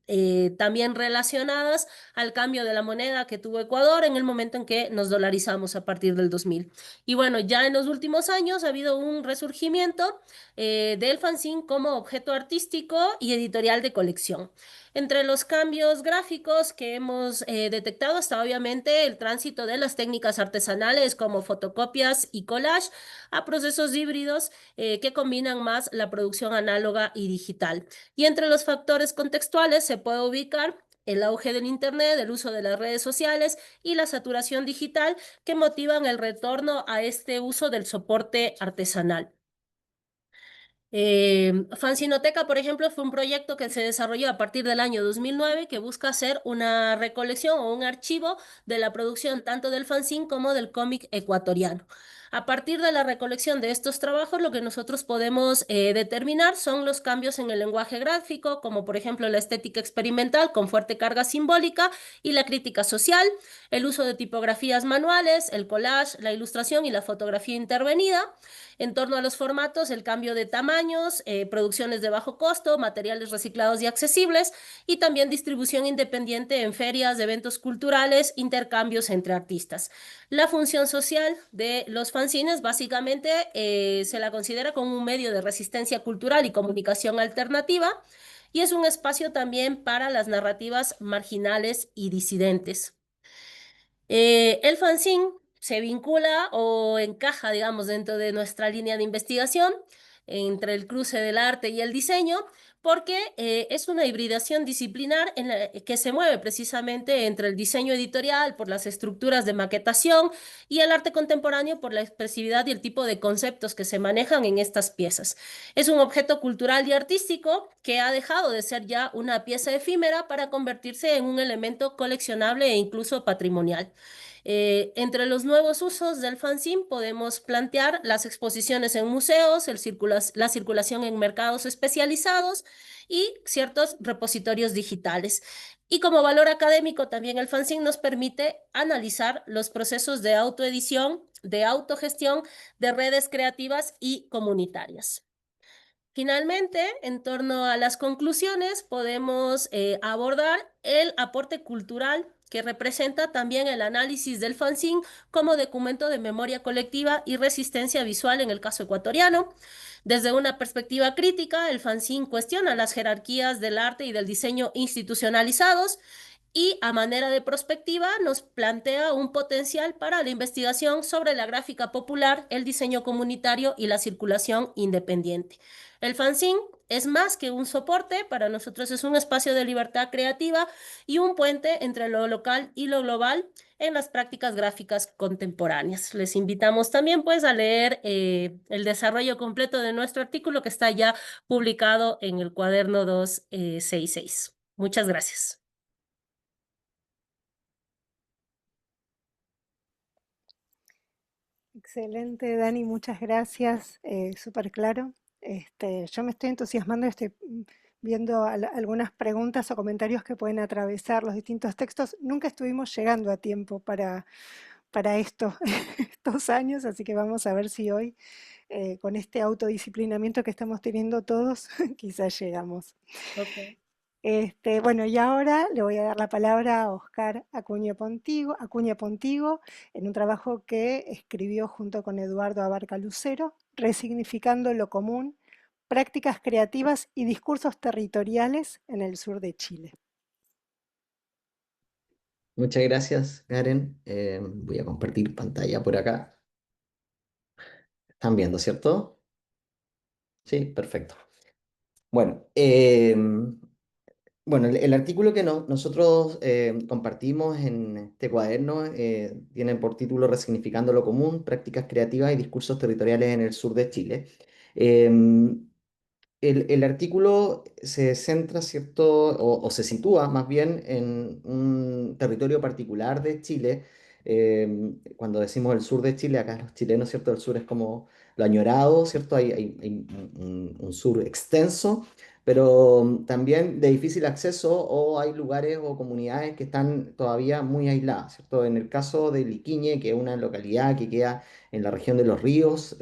también relacionadas al cambio de la moneda que tuvo Ecuador en el momento en que nos dolarizamos a partir del 2000. Y bueno, ya en los últimos años ha habido un resurgimiento del fanzine como objeto artístico y editorial de colección. Entre los cambios gráficos que hemos detectado está obviamente el tránsito de las técnicas artesanales como fotocopias y collage a procesos híbridos que combinan más la producción análoga y digital. Y entre los factores contextuales se puede ubicar el auge del Internet, el uso de las redes sociales y la saturación digital que motivan el retorno a este uso del soporte artesanal. Fanzinoteca, por ejemplo, fue un proyecto que se desarrolló a partir del año 2009 que busca hacer una recolección o un archivo de la producción tanto del fanzine como del cómic ecuatoriano. A partir de la recolección de estos trabajos, lo que nosotros podemos determinar son los cambios en el lenguaje gráfico, como por ejemplo la estética experimental con fuerte carga simbólica y la crítica social, el uso de tipografías manuales, el collage, la ilustración y la fotografía intervenida. En torno a los formatos, el cambio de tamaños, producciones de bajo costo, materiales reciclados y accesibles, y también distribución independiente en ferias, eventos culturales, intercambios entre artistas. La función social de los fanzines básicamente se la considera como un medio de resistencia cultural y comunicación alternativa, y es un espacio también para las narrativas marginales y disidentes. El fanzine se vincula o encaja, digamos, dentro de nuestra línea de investigación entre el cruce del arte y el diseño, porque es una hibridación disciplinar en la que se mueve precisamente entre el diseño editorial por las estructuras de maquetación y el arte contemporáneo por la expresividad y el tipo de conceptos que se manejan en estas piezas. Es un objeto cultural y artístico que ha dejado de ser ya una pieza efímera para convertirse en un elemento coleccionable e incluso patrimonial. Entre los nuevos usos del fanzine podemos plantear las exposiciones en museos, la circulación en mercados especializados y ciertos repositorios digitales. Y como valor académico, también el fanzine nos permite analizar los procesos de autoedición, de autogestión, de redes creativas y comunitarias. Finalmente, en torno a las conclusiones, podemos abordar el aporte cultural que representa también el análisis del fanzine como documento de memoria colectiva y resistencia visual en el caso ecuatoriano. Desde una perspectiva crítica, el fanzine cuestiona las jerarquías del arte y del diseño institucionalizados y a manera de prospectiva nos plantea un potencial para la investigación sobre la gráfica popular, el diseño comunitario y la circulación independiente. El fanzine es más que un soporte, para nosotros es un espacio de libertad creativa y un puente entre lo local y lo global en las prácticas gráficas contemporáneas. Les invitamos también pues a leer el desarrollo completo de nuestro artículo que está ya publicado en el cuaderno 266. Muchas gracias. Excelente, Dani, muchas gracias, súper claro. Yo me estoy entusiasmando, estoy viendo algunas preguntas o comentarios que pueden atravesar los distintos textos. Nunca estuvimos llegando a tiempo para esto, estos años, así que vamos a ver si hoy, con este autodisciplinamiento que estamos teniendo todos, quizás llegamos. Okay. Bueno, y ahora le voy a dar la palabra a Oscar Acuña Pontigo, en un trabajo que escribió junto con Eduardo Abarca Lucero, Resignificando lo común, prácticas creativas y discursos territoriales en el sur de Chile. Muchas gracias, Karen. Voy a compartir pantalla por acá. ¿Están viendo, cierto? Sí, perfecto. Bueno, Bueno, el artículo que nosotros compartimos en este cuaderno tiene por título Resignificando lo común, prácticas creativas y discursos territoriales en el sur de Chile. Em, el artículo se centra, ¿cierto? O se sitúa más bien en un territorio particular de Chile. Cuando decimos el sur de Chile, acá los chilenos, ¿cierto? El sur es como lo añorado, ¿cierto? Hay un sur extenso, pero también de difícil acceso, o hay lugares o comunidades que están todavía muy aisladas, ¿cierto? En el caso de Liquiñe, que es una localidad que queda en la región de Los Ríos,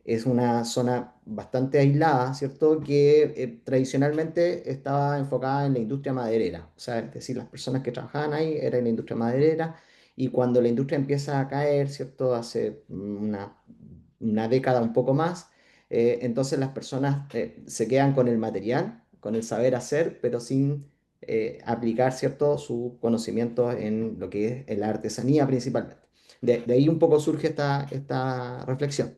es una zona bastante aislada, ¿cierto? Que tradicionalmente estaba enfocada en la industria maderera. O sea, es decir, las personas que trabajaban ahí eran en la industria maderera, y cuando la industria empieza a caer, ¿cierto? Hace una década un poco más, entonces las personas se quedan con el material, con el saber hacer, pero sin aplicar, ¿cierto? Su conocimiento en lo que es la artesanía principalmente. De ahí un poco surge esta reflexión.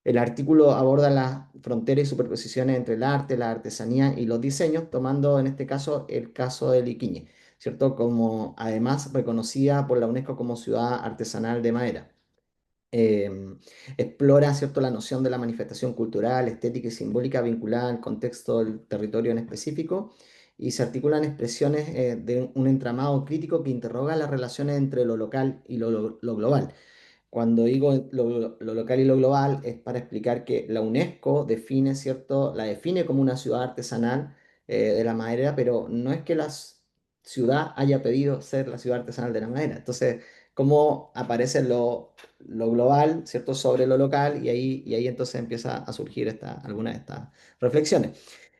El artículo aborda las fronteras y superposiciones entre el arte, la artesanía y los diseños, tomando en este caso el caso de Liquiñe, ¿cierto? Como además reconocida por la UNESCO como ciudad artesanal de madera. Explora, ¿cierto?, la noción de la manifestación cultural, estética y simbólica vinculada al contexto del territorio en específico, y se articulan expresiones de un entramado crítico que interroga las relaciones entre lo local y lo global. Cuando digo lo local y lo global, es para explicar que la UNESCO define, ¿cierto? La define como una ciudad artesanal de la madera, pero no es que la ciudad haya pedido ser la ciudad artesanal de la madera. Entonces, ¿cómo aparece lo global, ¿cierto?, sobre lo local? Y ahí entonces empieza a surgir alguna de estas reflexiones.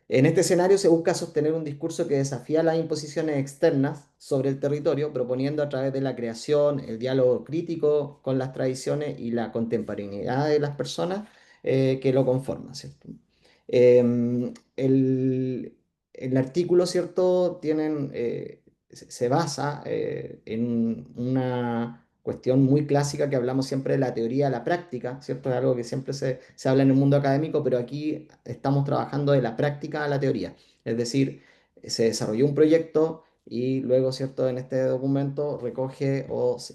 En este escenario se busca sostener un discurso que desafía las imposiciones externas sobre el territorio, proponiendo a través de la creación, el diálogo crítico con las tradiciones y la contemporaneidad de las personas que lo conforman, ¿cierto? El artículo, ¿cierto?, se basa en una cuestión muy clásica que hablamos siempre de la teoría a la práctica, ¿cierto? Es algo que siempre se habla en el mundo académico, pero aquí estamos trabajando de la práctica a la teoría. Es decir, se desarrolló un proyecto y luego, ¿cierto?, en este documento recoge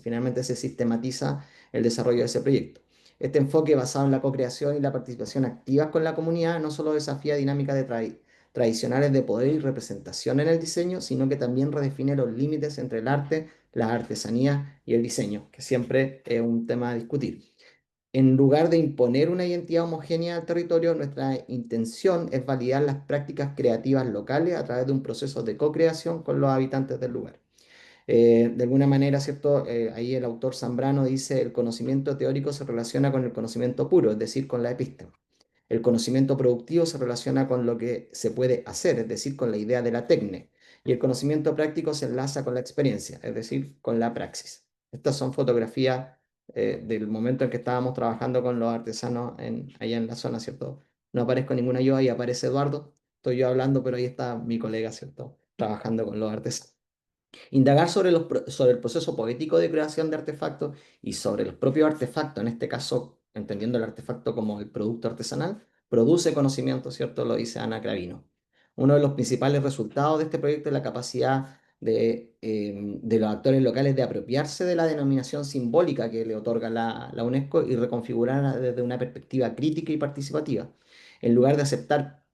finalmente se sistematiza el desarrollo de ese proyecto. Este enfoque basado en la co-creación y la participación activa con la comunidad no solo desafía dinámicas tradicionales de poder y representación en el diseño, sino que también redefine los límites entre el arte, la artesanía y el diseño, que siempre es un tema a discutir. En lugar de imponer una identidad homogénea al territorio, nuestra intención es validar las prácticas creativas locales a través de un proceso de co-creación con los habitantes del lugar. De alguna manera, ¿cierto? Ahí el autor Zambrano dice: el conocimiento teórico se relaciona con el conocimiento puro, es decir, con la epístema. El conocimiento productivo se relaciona con lo que se puede hacer, es decir, con la idea de la técnica. Y el conocimiento práctico se enlaza con la experiencia, es decir, con la praxis. Estas son fotografías del momento en que estábamos trabajando con los artesanos allá en la zona, ¿cierto? No aparezco ninguna yo, ahí aparece Eduardo. Estoy yo hablando, pero ahí está mi colega, ¿cierto? Trabajando con los artesanos. Indagar sobre el proceso poético de creación de artefactos y sobre los propios artefactos, en este caso entendiendo el artefacto como el producto artesanal, produce conocimiento, ¿cierto? Lo dice Ana Cravino. Uno de los principales resultados de este proyecto es la capacidad de los actores locales de apropiarse de la denominación simbólica que le otorga la UNESCO y reconfigurarla desde una perspectiva crítica y participativa. En lugar de aceptar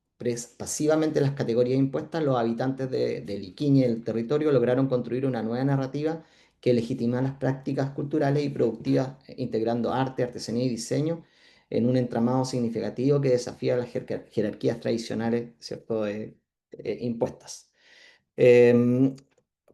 pasivamente las categorías impuestas, los habitantes de Liquiñe, el territorio, lograron construir una nueva narrativa que legitima las prácticas culturales y productivas, integrando arte, artesanía y diseño en un entramado significativo que desafía las jerarquías tradicionales, ¿cierto?, impuestas. Em,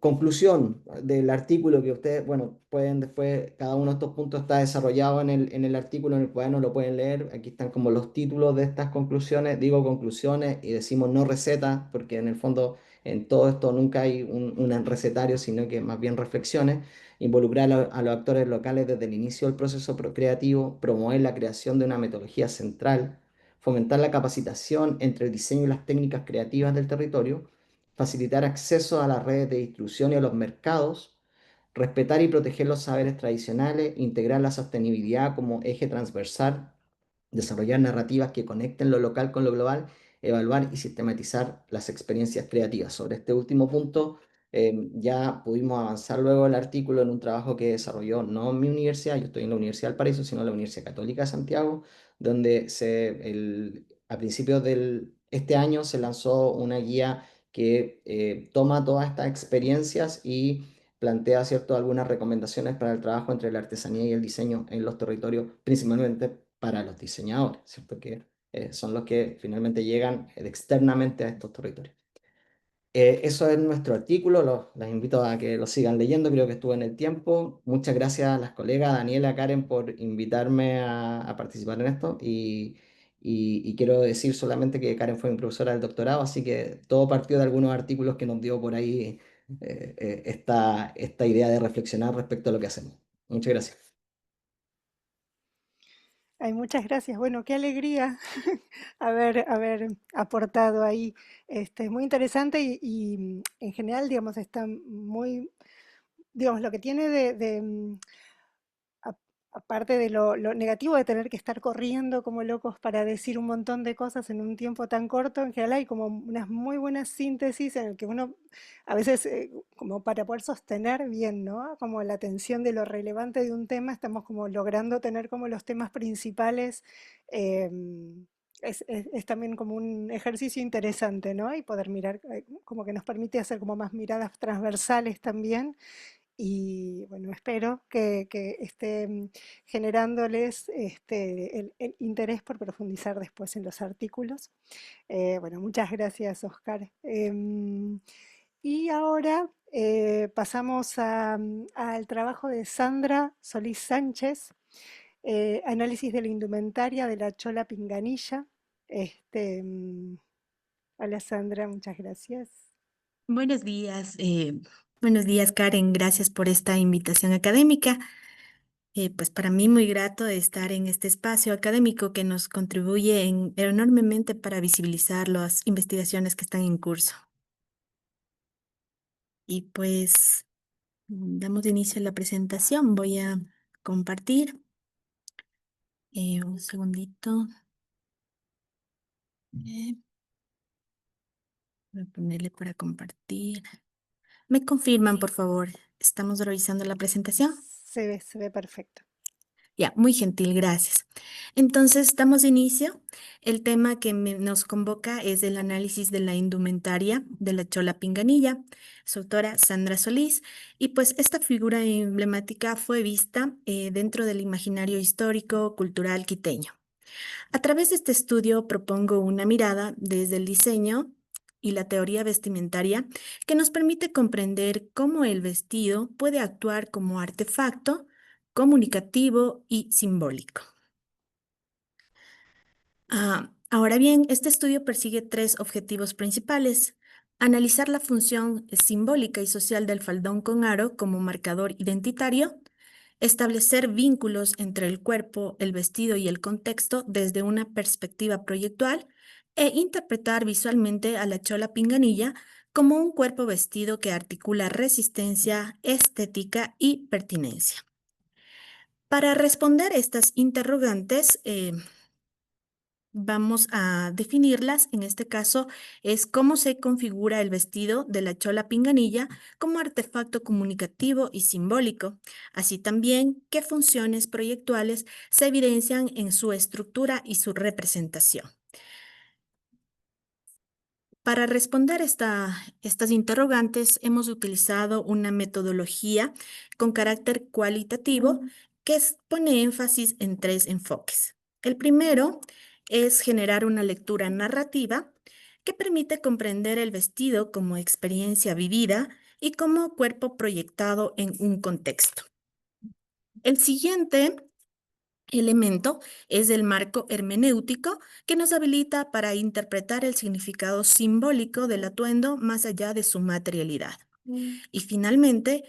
Conclusión del artículo que ustedes, bueno, pueden después, cada uno de estos puntos está desarrollado en el artículo, en el cuaderno lo pueden leer. Aquí están como los títulos de estas conclusiones. Digo conclusiones y decimos no recetas, porque en el fondo en todo esto nunca hay un recetario, sino que más bien reflexiones. Involucrar a los actores locales desde el inicio del proceso creativo, promover la creación de una metodología central, fomentar la capacitación entre el diseño y las técnicas creativas del territorio, facilitar acceso a las redes de distribución y a los mercados, respetar y proteger los saberes tradicionales, integrar la sostenibilidad como eje transversal, desarrollar narrativas que conecten lo local con lo global evaluar y sistematizar las experiencias creativas. Sobre este último punto, ya pudimos avanzar luego el artículo en un trabajo que desarrolló no en mi universidad, yo estoy en la Universidad del Paraíso, sino en la Universidad Católica de Santiago, donde a principios de este año se lanzó una guía que toma todas estas experiencias y plantea, ¿cierto?, algunas recomendaciones para el trabajo entre la artesanía y el diseño en los territorios, principalmente para los diseñadores, ¿cierto?, que son los que finalmente llegan externamente a estos territorios. Eso es nuestro artículo, las invito a que lo sigan leyendo, creo que estuve en el tiempo. Muchas gracias a las colegas Daniela, Karen, por invitarme a participar en esto y quiero decir solamente que Karen fue mi profesora del doctorado, así que todo partió de algunos artículos que nos dio por ahí esta idea de reflexionar respecto a lo que hacemos. Muchas gracias. Ay, muchas gracias. Bueno, qué alegría haber aportado ahí. Es muy interesante y, en general, digamos, está muy, digamos, lo que tiene a- aparte de lo negativo de tener que estar corriendo como locos para decir un montón de cosas en un tiempo tan corto, en general hay como unas muy buenas síntesis en el que uno a veces, como para poder sostener bien, ¿no? Como la atención de lo relevante de un tema, estamos como logrando tener como los temas principales. Es también como un ejercicio interesante, ¿no? Y poder mirar, como que nos permite hacer como más miradas transversales también y bueno, espero que esté generándoles el interés por profundizar después en los artículos. Bueno, muchas gracias, Oscar. Y ahora pasamos al trabajo de Sandra Solís Sánchez, análisis de la indumentaria de la chola pinganilla. Hola Sandra, muchas gracias. Buenos días, Karen. Gracias por esta invitación académica. Pues para mí muy grato estar en este espacio académico que nos contribuye enormemente para visibilizar las investigaciones que están en curso. Y pues damos inicio a la presentación. Voy a compartir. Un segundito. Eh, Voy a ponerle para compartir. ¿Me confirman, por favor? ¿Estamos revisando la presentación? Se ve perfecto. Ya, muy gentil, gracias. Entonces, damos inicio. El tema que nos convoca es el análisis de la indumentaria de la chola pinganilla, su autora Sandra Solís, y pues esta figura emblemática fue vista dentro del imaginario histórico cultural quiteño. A través de este estudio propongo una mirada desde el diseño y la teoría vestimentaria que nos permite comprender cómo el vestido puede actuar como artefacto comunicativo y simbólico. Ahora bien, este estudio persigue tres objetivos principales: analizar la función simbólica y social del faldón con aro como marcador identitario, establecer vínculos entre el cuerpo, el vestido y el contexto desde una perspectiva proyectual e interpretar visualmente a la chola pinganilla como un cuerpo vestido que articula resistencia, estética y pertinencia. Para responder estas interrogantes, vamos a definirlas. En este caso es cómo se configura el vestido de la chola pinganilla como artefacto comunicativo y simbólico. Así también qué funciones proyectuales se evidencian en su estructura y su representación. Para responder estas interrogantes, hemos utilizado una metodología con carácter cualitativo que pone énfasis en tres enfoques. El primero es generar una lectura narrativa que permite comprender el vestido como experiencia vivida y como cuerpo proyectado en un contexto. El siguiente elemento es el marco hermenéutico que nos habilita para interpretar el significado simbólico del atuendo más allá de su materialidad. Y finalmente,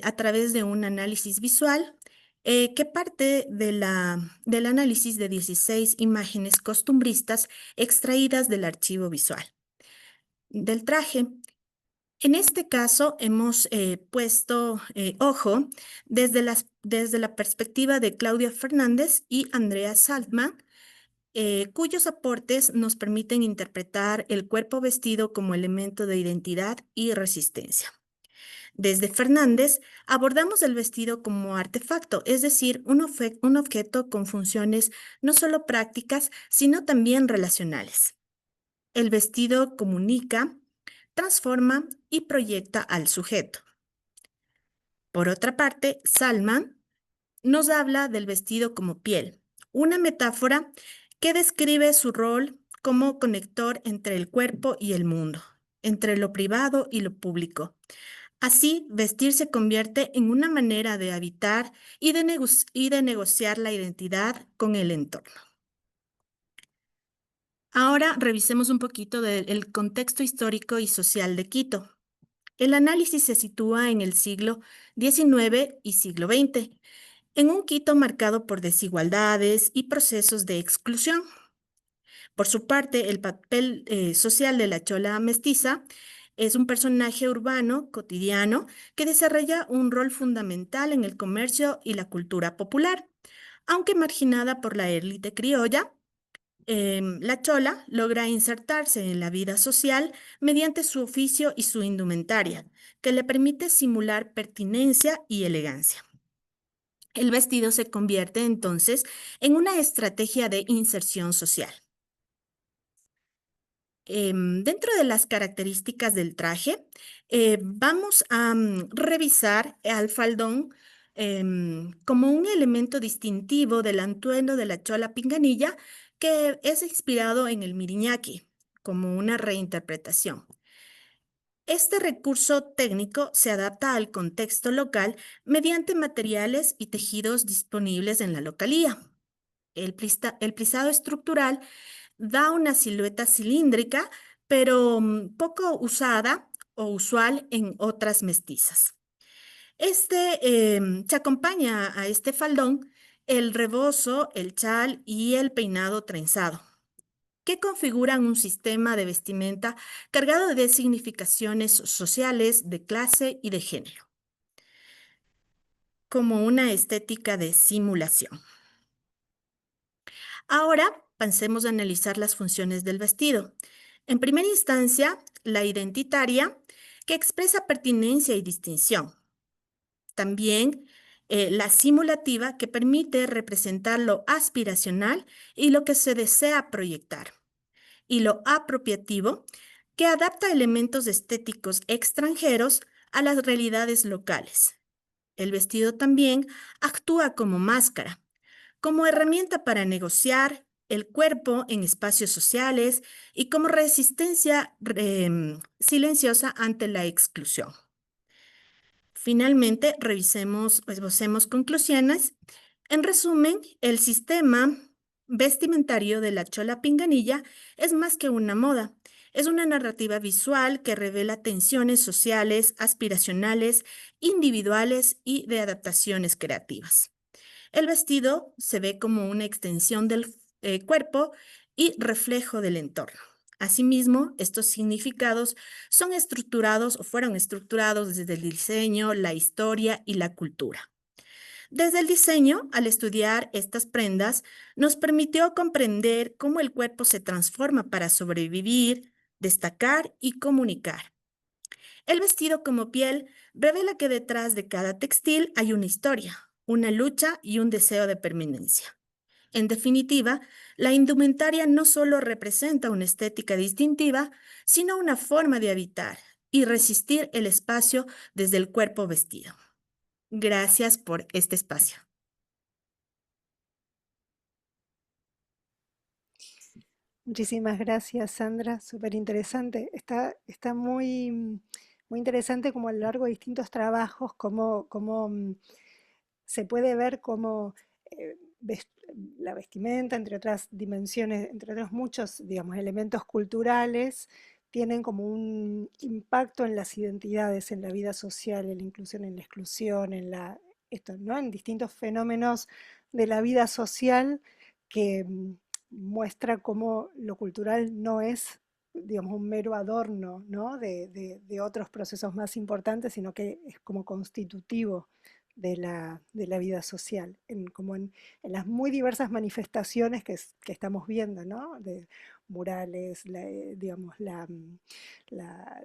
a través de un análisis visual que parte del análisis de 16 imágenes costumbristas extraídas del archivo visual del traje. En este caso hemos puesto ojo desde la perspectiva de Claudia Fernández y Andrea Saltman, cuyos aportes nos permiten interpretar el cuerpo vestido como elemento de identidad y resistencia. Desde Fernández abordamos el vestido como artefacto, es decir, un objeto con funciones no solo prácticas, sino también relacionales. El vestido comunica, transforma y proyecta al sujeto. Por otra parte, Salman nos habla del vestido como piel, una metáfora que describe su rol como conector entre el cuerpo y el mundo, entre lo privado y lo público. Así, vestir se convierte en una manera de habitar y de negociar la identidad con el entorno. Ahora revisemos un poquito del contexto histórico y social de Quito. El análisis se sitúa en el siglo XIX y siglo XX, en un Quito marcado por desigualdades y procesos de exclusión. Por su parte, el papel social de la chola mestiza es un personaje urbano, cotidiano, que desarrolla un rol fundamental en el comercio y la cultura popular. Aunque marginada por la élite criolla, la chola logra insertarse en la vida social mediante su oficio y su indumentaria, que le permite simular pertinencia y elegancia. El vestido se convierte entonces en una estrategia de inserción social. Dentro de las características del traje, vamos a revisar al faldón como un elemento distintivo del atuendo de la chola pinganilla, que es inspirado en el miriñaqui, como una reinterpretación. Este recurso técnico se adapta al contexto local mediante materiales y tejidos disponibles en la localía. El plisado estructural da una silueta cilíndrica, pero poco usada o usual en otras mestizas. Se acompaña a este faldón el rebozo, el chal y el peinado trenzado, que configuran un sistema de vestimenta cargado de significaciones sociales, de clase y de género, como una estética de simulación. Ahora pensemos a analizar las funciones del vestido. En primera instancia, la identitaria, que expresa pertinencia y distinción. También la simulativa, que permite representar lo aspiracional y lo que se desea proyectar. Y lo apropiativo, que adapta elementos estéticos extranjeros a las realidades locales. El vestido también actúa como máscara, como herramienta para negociar el cuerpo en espacios sociales y como resistencia silenciosa ante la exclusión. Finalmente, esbocemos conclusiones. En resumen, el sistema vestimentario de la chola pinganilla es más que una moda. Es una narrativa visual que revela tensiones sociales, aspiracionales, individuales y de adaptaciones creativas. El vestido se ve como una extensión del cuerpo y reflejo del entorno. Asimismo, estos significados son estructurados o fueron estructurados desde el diseño, la historia y la cultura. Desde el diseño, al estudiar estas prendas, nos permitió comprender cómo el cuerpo se transforma para sobrevivir, destacar y comunicar. El vestido como piel revela que detrás de cada textil hay una historia, una lucha y un deseo de permanencia. En definitiva, la indumentaria no solo representa una estética distintiva, sino una forma de habitar y resistir el espacio desde el cuerpo vestido. Gracias por este espacio. Muchísimas gracias, Sandra. Súper interesante. Está muy interesante como a lo largo de distintos trabajos, cómo se puede ver cómo la vestimenta, entre otras dimensiones, entre otros muchos, digamos, elementos culturales, tienen como un impacto en las identidades, en la vida social, en la inclusión, en la exclusión, ¿no? En distintos fenómenos de la vida social que muestra cómo lo cultural no es, digamos, un mero adorno, ¿no? de otros procesos más importantes, sino que es como constitutivo de la vida social, como en las muy diversas manifestaciones que estamos viendo, ¿no? De murales, digamos,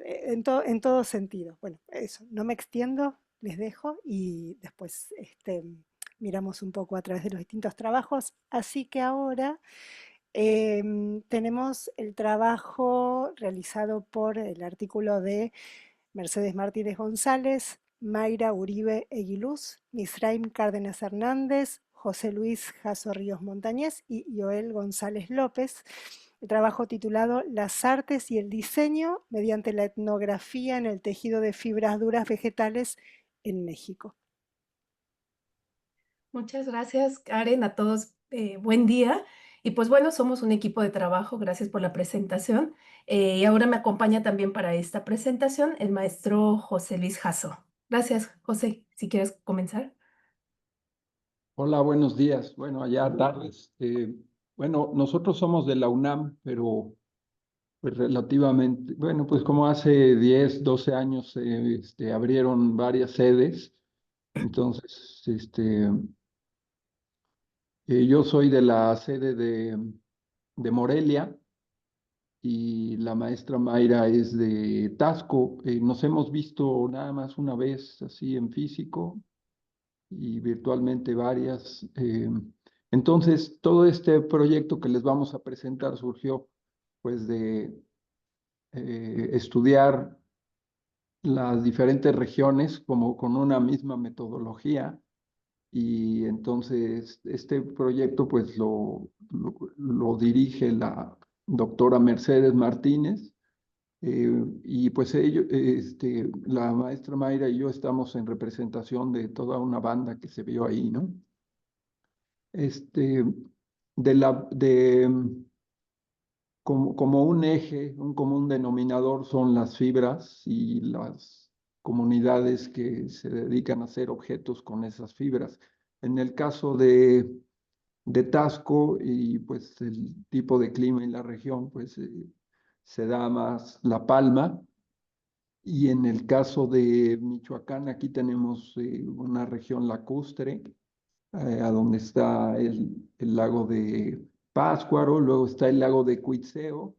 en todo sentido. Bueno, eso, no me extiendo, les dejo y después miramos un poco a través de los distintos trabajos. Así que ahora tenemos el trabajo realizado por el artículo de Mercedes Martínez González, Mayra Uribe Eguiluz, Misraim Cárdenas Hernández, José Luis Jasso Ríos Montañez y Joel González López. El trabajo titulado Las artes y el diseño mediante la etnografía en el tejido de fibras duras vegetales en México. Muchas gracias, Karen, a todos. Buen día. Y pues bueno, somos un equipo de trabajo. Gracias por la presentación. Y ahora me acompaña también para esta presentación el maestro José Luis Jasso. Gracias, José. Si quieres comenzar. Hola, buenos días. Bueno, allá tardes. Bueno, nosotros somos de la UNAM, pero pues relativamente, bueno, pues como hace 10, 12 años abrieron varias sedes. Entonces, yo soy de la sede de Morelia y la maestra Mayra es de Tasco. Nos hemos visto nada más una vez así en físico y virtualmente varias. Entonces, todo este proyecto que les vamos a presentar surgió pues de estudiar las diferentes regiones como con una misma metodología y entonces este proyecto pues lo dirige la doctora Mercedes Martínez. Y pues la maestra Mayra y yo estamos en representación de toda una banda que se vio ahí, ¿no? Este, como un eje, un común denominador son las fibras y las comunidades que se dedican a hacer objetos con esas fibras. En el caso de Tasco y pues el tipo de clima en la región, pues se da más la palma. Y en el caso de Michoacán, aquí tenemos una región lacustre, a donde está el lago de Pátzcuaro, luego está el lago de Cuitzeo,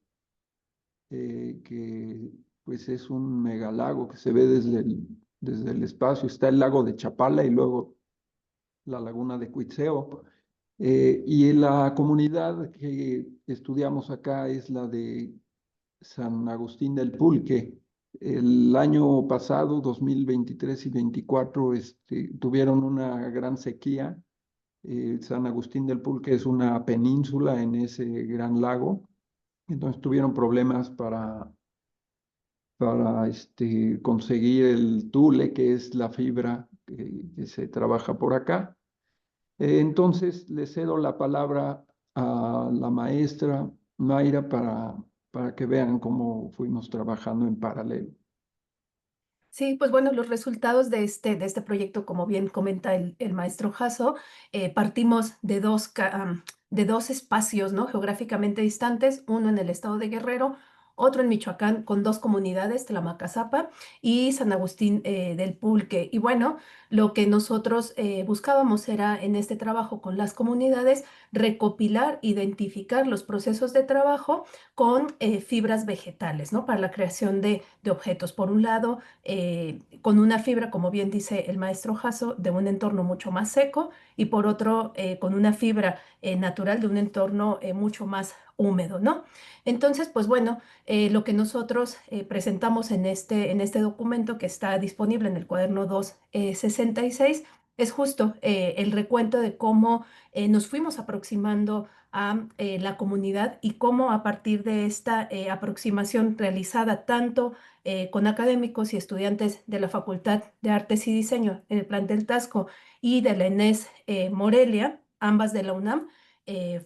que pues es un megalago que se ve desde el espacio, está el lago de Chapala y luego la laguna de Cuitzeo. Y la comunidad que estudiamos acá es la de San Agustín del Pulque. El año pasado, 2023 y 2024, tuvieron una gran sequía. San Agustín del Pulque es una península en ese gran lago. Entonces tuvieron problemas para conseguir el tule, que es la fibra que se trabaja por acá. Entonces le cedo la palabra a la maestra Mayra para que vean cómo fuimos trabajando en paralelo. Sí, pues bueno, los resultados de este proyecto, como bien comenta el maestro Jasso, partimos de dos espacios, ¿no? Geográficamente distantes, uno en el estado de Guerrero, otro en Michoacán, con dos comunidades, Tlamacazapa y San Agustín del Pulque. Y bueno, lo que nosotros buscábamos era en este trabajo con las comunidades recopilar, identificar los procesos de trabajo con fibras vegetales, ¿no? Para la creación de objetos. Por un lado, con una fibra, como bien dice el maestro Jasso, de un entorno mucho más seco y por otro, con una fibra natural de un entorno mucho más húmedo, ¿no? Entonces, pues bueno, lo que nosotros presentamos en este documento que está disponible en el cuaderno 266 es justo el recuento de cómo nos fuimos aproximando a la comunidad y cómo a partir de esta aproximación realizada tanto con académicos y estudiantes de la Facultad de Artes y Diseño en el plantel Tasco y de la ENES Morelia, ambas de la UNAM,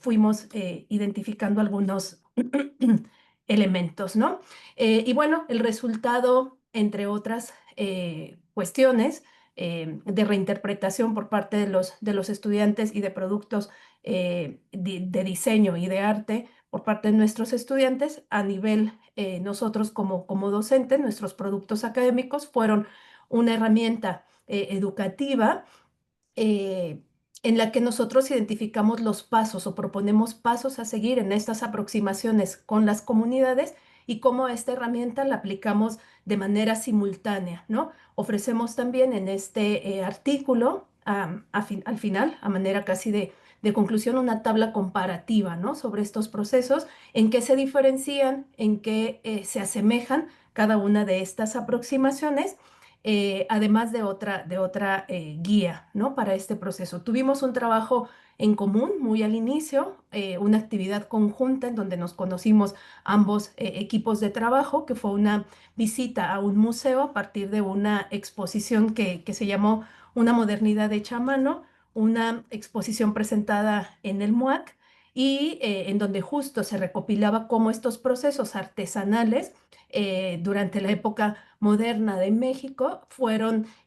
fuimos identificando algunos elementos, ¿no? Y bueno, el resultado, entre otras cuestiones de reinterpretación por parte de los estudiantes y de productos de diseño y de arte por parte de nuestros estudiantes a nivel nosotros como docentes, nuestros productos académicos fueron una herramienta educativa, eh, en la que nosotros identificamos los pasos o proponemos pasos a seguir en estas aproximaciones con las comunidades y cómo esta herramienta la aplicamos de manera simultánea, ¿no? Ofrecemos también en este artículo, al final, a manera casi de conclusión, una tabla comparativa, ¿no? Sobre estos procesos, en qué se diferencian, en qué se asemejan cada una de estas aproximaciones, además de otra guía, ¿no? Para este proceso. Tuvimos un trabajo en común muy al inicio, una actividad conjunta en donde nos conocimos ambos equipos de trabajo, que fue una visita a un museo a partir de una exposición que se llamó Una modernidad hecha a mano, una exposición presentada en el MUAC y en donde justo se recopilaba cómo estos procesos artesanales durante la época moderna de México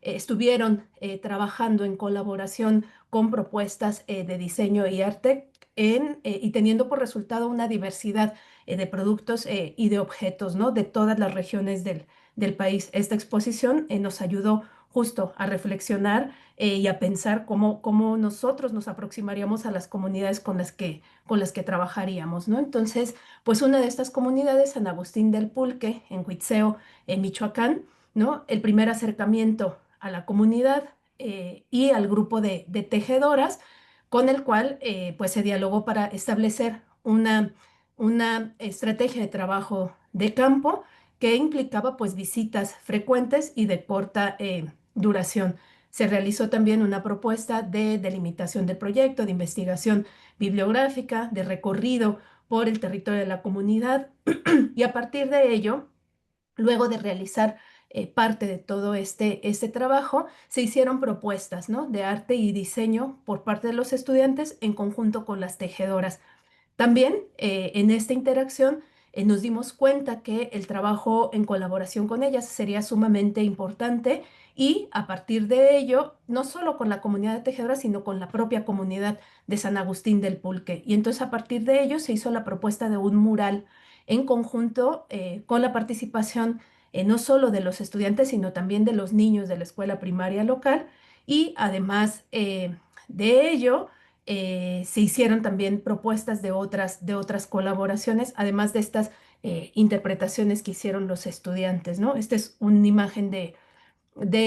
estuvieron trabajando en colaboración con propuestas de diseño y arte y teniendo por resultado una diversidad de productos y de objetos, ¿no? De todas las regiones del país. Esta exposición nos ayudó justo a reflexionar y a pensar cómo nosotros nos aproximaríamos a las comunidades con las que trabajaríamos, ¿no? Entonces, pues una de estas comunidades, San Agustín del Pulque, en Cuitzeo, en Michoacán, ¿no? El primer acercamiento a la comunidad y al grupo de tejedoras, con el cual pues se dialogó para establecer una estrategia de trabajo de campo que implicaba pues visitas frecuentes y de corta duración. Se realizó también una propuesta de delimitación del proyecto, de investigación bibliográfica, de recorrido por el territorio de la comunidad y a partir de ello, luego de realizar parte de todo este trabajo, se hicieron propuestas, ¿no? De arte y diseño por parte de los estudiantes en conjunto con las tejedoras. También en esta interacción nos dimos cuenta que el trabajo en colaboración con ellas sería sumamente importante y a partir de ello, no solo con la comunidad de tejedoras, sino con la propia comunidad de San Agustín del Pulque. Y entonces a partir de ello se hizo la propuesta de un mural en conjunto con la participación no solo de los estudiantes, sino también de los niños de la escuela primaria local. Y además de ello, se hicieron también propuestas de otras colaboraciones, además de estas interpretaciones que hicieron los estudiantes, ¿no? Esta es una imagen de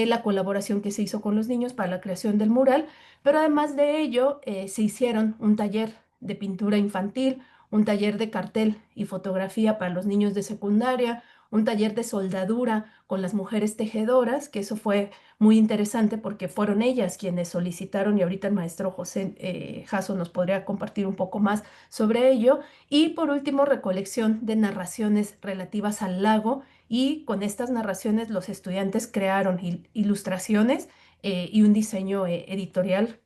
la colaboración que se hizo con los niños para la creación del mural, pero además de ello se hicieron un taller de pintura infantil, un taller de cartel y fotografía para los niños de secundaria, un taller de soldadura con las mujeres tejedoras, que eso fue muy interesante porque fueron ellas quienes solicitaron y ahorita el maestro José Jasso nos podría compartir un poco más sobre ello. Y por último, recolección de narraciones relativas al lago y con estas narraciones los estudiantes crearon ilustraciones y un diseño editorial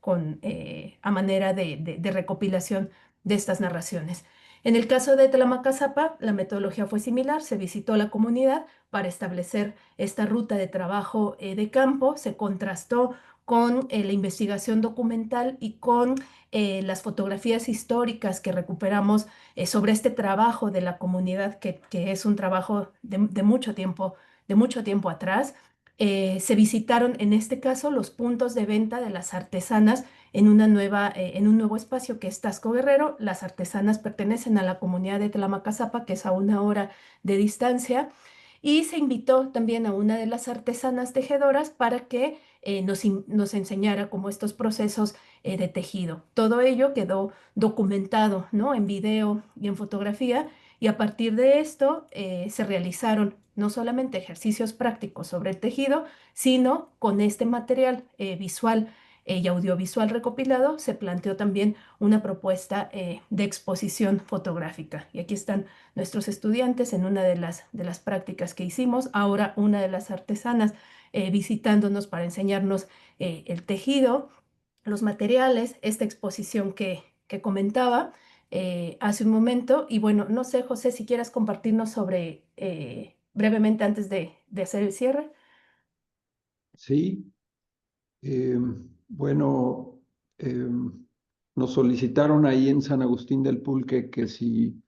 a manera de recopilación de estas narraciones. En el caso de Tlamakazapa, la metodología fue similar, se visitó la comunidad para establecer esta ruta de trabajo de campo, se contrastó con la investigación documental y con las fotografías históricas que recuperamos sobre este trabajo de la comunidad, que es un trabajo de mucho tiempo atrás. Se visitaron en este caso los puntos de venta de las artesanas en un nuevo espacio que es Tasco Guerrero. Las artesanas pertenecen a la comunidad de Tlamakazapa, que es a 1 hora de distancia, y se invitó también a una de las artesanas tejedoras para que nos enseñara como estos procesos de tejido. Todo ello quedó documentado, ¿no? En video y en fotografía, y a partir de esto se realizaron no solamente ejercicios prácticos sobre el tejido, sino con este material visual y audiovisual recopilado, se planteó también una propuesta de exposición fotográfica. Y aquí están nuestros estudiantes en una de las prácticas que hicimos. Ahora una de las artesanas visitándonos para enseñarnos el tejido, los materiales, esta exposición que comentaba hace un momento. Y bueno, no sé, José, si quieras compartirnos sobre brevemente antes de hacer el cierre. Sí, bueno, nos solicitaron ahí en San Agustín del Pulque que si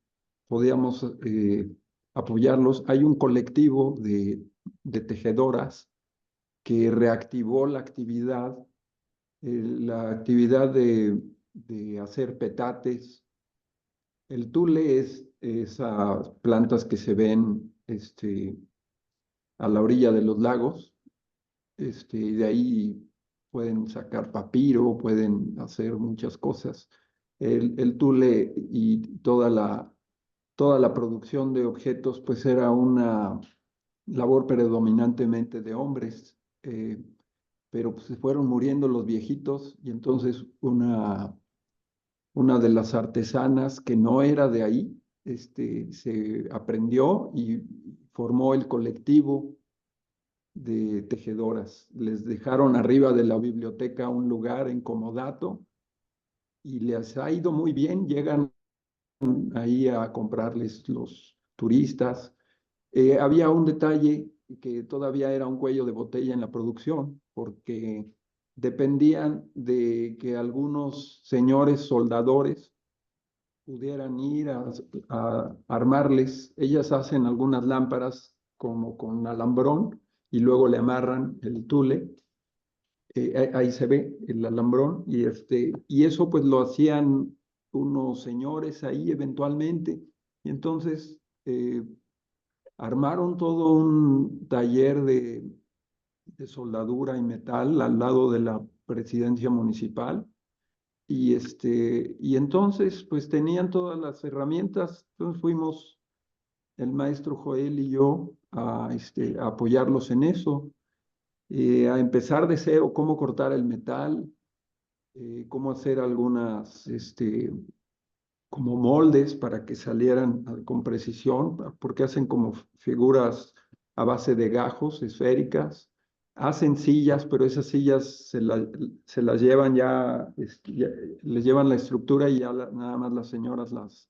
podíamos apoyarlos. Hay un colectivo de tejedoras que reactivó la actividad de hacer petates. El tule es esas plantas que se ven a la orilla de los lagos, y de ahí pueden sacar papiro, pueden hacer muchas cosas. El tule y toda la producción de objetos, pues era una labor predominantemente de hombres, pero pues se fueron muriendo los viejitos y entonces una de las artesanas que no era de ahí, se aprendió y formó el colectivo de tejedoras. Les dejaron arriba de la biblioteca un lugar en comodato y les ha ido muy bien. Llegan ahí a comprarles los turistas. Había un detalle que todavía era un cuello de botella en la producción, porque dependían de que algunos señores soldadores pudieran ir a armarles. Ellas hacen algunas lámparas como con alambrón y luego le amarran el tule. Ahí se ve el alambrón y eso pues lo hacían unos señores ahí eventualmente. Y entonces armaron todo un taller de soldadura y metal al lado de la presidencia municipal. Y entonces, pues tenían todas las herramientas. Entonces fuimos el maestro Joel y yo a apoyarlos en eso, a empezar de cero cómo cortar el metal, cómo hacer algunas, como moldes para que salieran con precisión, porque hacen como figuras a base de gajos esféricas. Hacen sillas, pero esas sillas se las llevan les llevan la estructura y ya nada más las señoras las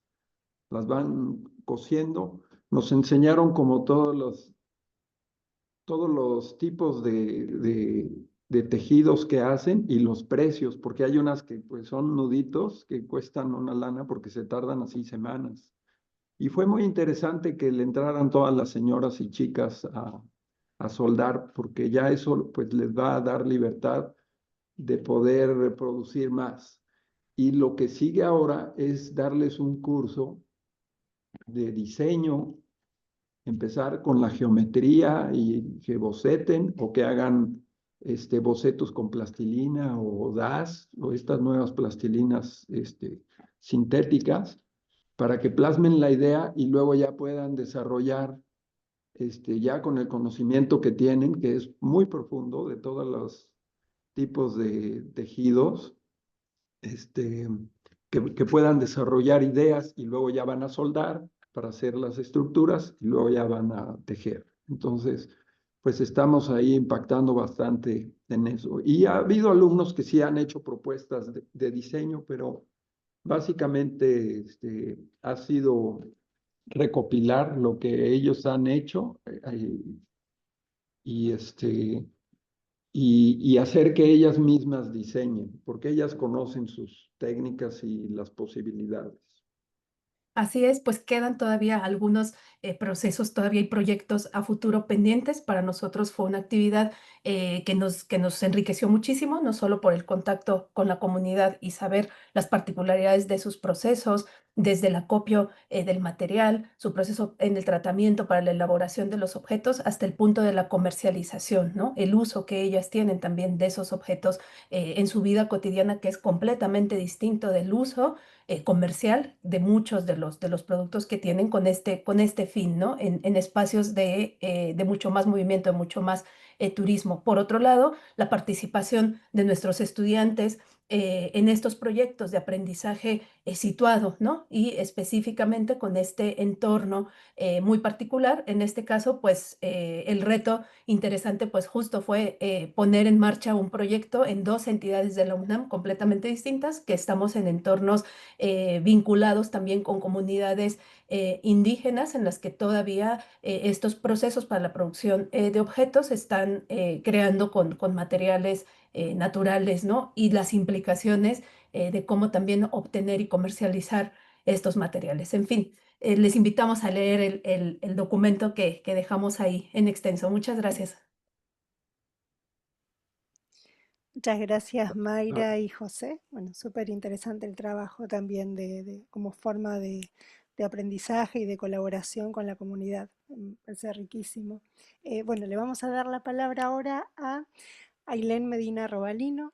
van cosiendo. Nos enseñaron como todos los tipos de tejidos que hacen y los precios, porque hay unas que pues son nuditos que cuestan una lana porque se tardan así semanas. Y fue muy interesante que le entraran todas las señoras y chicas a soldar, porque ya eso pues les va a dar libertad de poder reproducir más. Y lo que sigue ahora es darles un curso de diseño, empezar con la geometría y que boceten o que hagan bocetos con plastilina o DAS o estas nuevas plastilinas sintéticas para que plasmen la idea y luego ya puedan desarrollar ya con el conocimiento que tienen, que es muy profundo de todos los tipos de tejidos, que puedan desarrollar ideas y luego ya van a soldar para hacer las estructuras y luego ya van a tejer. Entonces, pues estamos ahí impactando bastante en eso. Y ha habido alumnos que sí han hecho propuestas de diseño, pero básicamente ha sido recopilar lo que ellos han hecho y, y hacer que ellas mismas diseñen, porque ellas conocen sus técnicas y las posibilidades. Así es, pues quedan todavía algunos procesos, todavía hay proyectos a futuro pendientes. Para nosotros fue una actividad que nos enriqueció muchísimo, no solo por el contacto con la comunidad y saber las particularidades de sus procesos, desde el acopio del material, su proceso en el tratamiento para la elaboración de los objetos, hasta el punto de la comercialización, ¿no? El uso que ellas tienen también de esos objetos en su vida cotidiana, que es completamente distinto del uso comercial de muchos de los productos que tienen con este fin, ¿no? En espacios de mucho más movimiento, de mucho más turismo. Por otro lado, la participación de nuestros estudiantes en estos proyectos de aprendizaje situado, ¿no? Y específicamente con este entorno muy particular. En este caso, pues el reto interesante, pues justo fue poner en marcha un proyecto en dos entidades de la UNAM completamente distintas, que estamos en entornos vinculados también con comunidades indígenas en las que todavía estos procesos para la producción de objetos se están creando con materiales naturales, ¿no? Y las implicaciones de cómo también obtener y comercializar estos materiales. En fin, les invitamos a leer el documento que dejamos ahí en extenso. Muchas gracias. Muchas gracias, Mayra y José. Bueno, súper interesante el trabajo también como forma de aprendizaje y de colaboración con la comunidad. Me parece riquísimo. Bueno, le vamos a dar la palabra ahora a Ailén Medina Robalino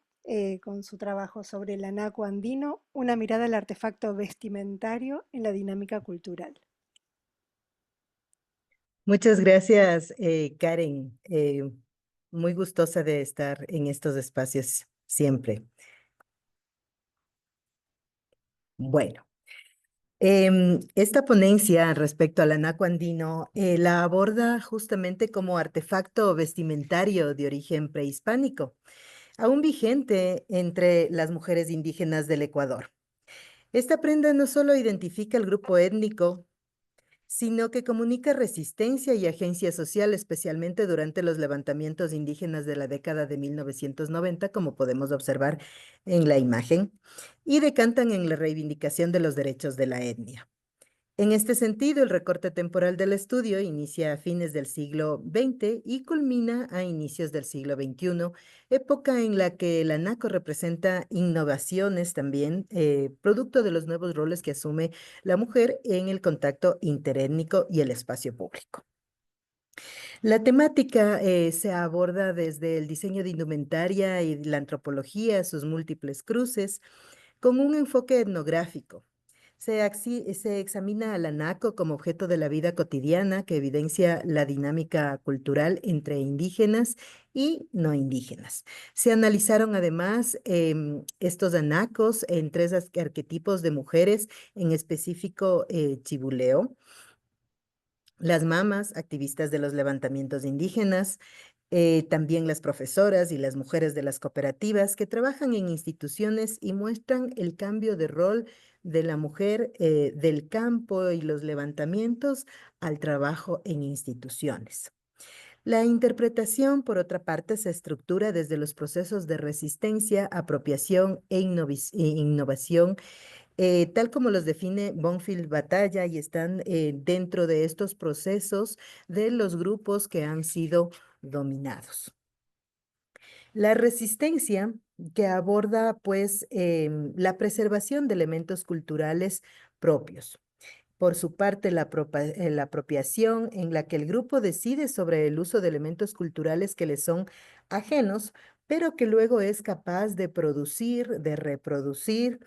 con su trabajo sobre el anaco andino, una mirada al artefacto vestimentario en la dinámica cultural. Muchas gracias, Karen. Muy gustosa de estar en estos espacios siempre. Bueno, esta ponencia respecto al anaco andino la aborda justamente como artefacto vestimentario de origen prehispánico, aún vigente entre las mujeres indígenas del Ecuador. Esta prenda no solo identifica el grupo étnico, sino que comunica resistencia y agencia social, especialmente durante los levantamientos indígenas de la década de 1990, como podemos observar en la imagen, y decantan en la reivindicación de los derechos de la etnia. En este sentido, el recorte temporal del estudio inicia a fines del siglo XX y culmina a inicios del siglo XXI, época en la que el anaco representa innovaciones también, producto de los nuevos roles que asume la mujer en el contacto interétnico y el espacio público. La temática se aborda desde el diseño de indumentaria y la antropología, sus múltiples cruces, con un enfoque etnográfico. Se examina al anaco como objeto de la vida cotidiana que evidencia la dinámica cultural entre indígenas y no indígenas. Se analizaron además estos anacos en tres arquetipos de mujeres, en específico chibuleo, las mamas, activistas de los levantamientos indígenas, también las profesoras y las mujeres de las cooperativas que trabajan en instituciones y muestran el cambio de rol de la mujer del campo y los levantamientos al trabajo en instituciones. La interpretación, por otra parte, se estructura desde los procesos de resistencia, apropiación e innovación, tal como los define Bonfil Batalla, y están dentro de estos procesos de los grupos que han sido dominados. La resistencia, que aborda pues la preservación de elementos culturales propios. Por su parte, la apropiación, en la que el grupo decide sobre el uso de elementos culturales que le son ajenos, pero que luego es capaz de producir, de reproducir,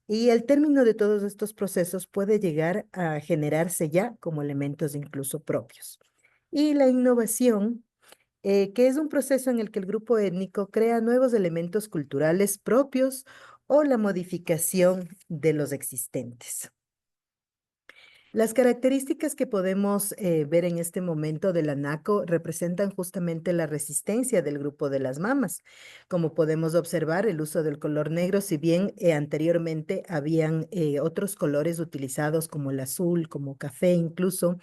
y el término de todos estos procesos puede llegar a generarse ya como elementos incluso propios. Y la innovación, que es un proceso en el que el grupo étnico crea nuevos elementos culturales propios o la modificación de los existentes. Las características que podemos ver en este momento del anaco representan justamente la resistencia del grupo de las mamas. Como podemos observar, el uso del color negro, si bien anteriormente habían otros colores utilizados como el azul, como café incluso,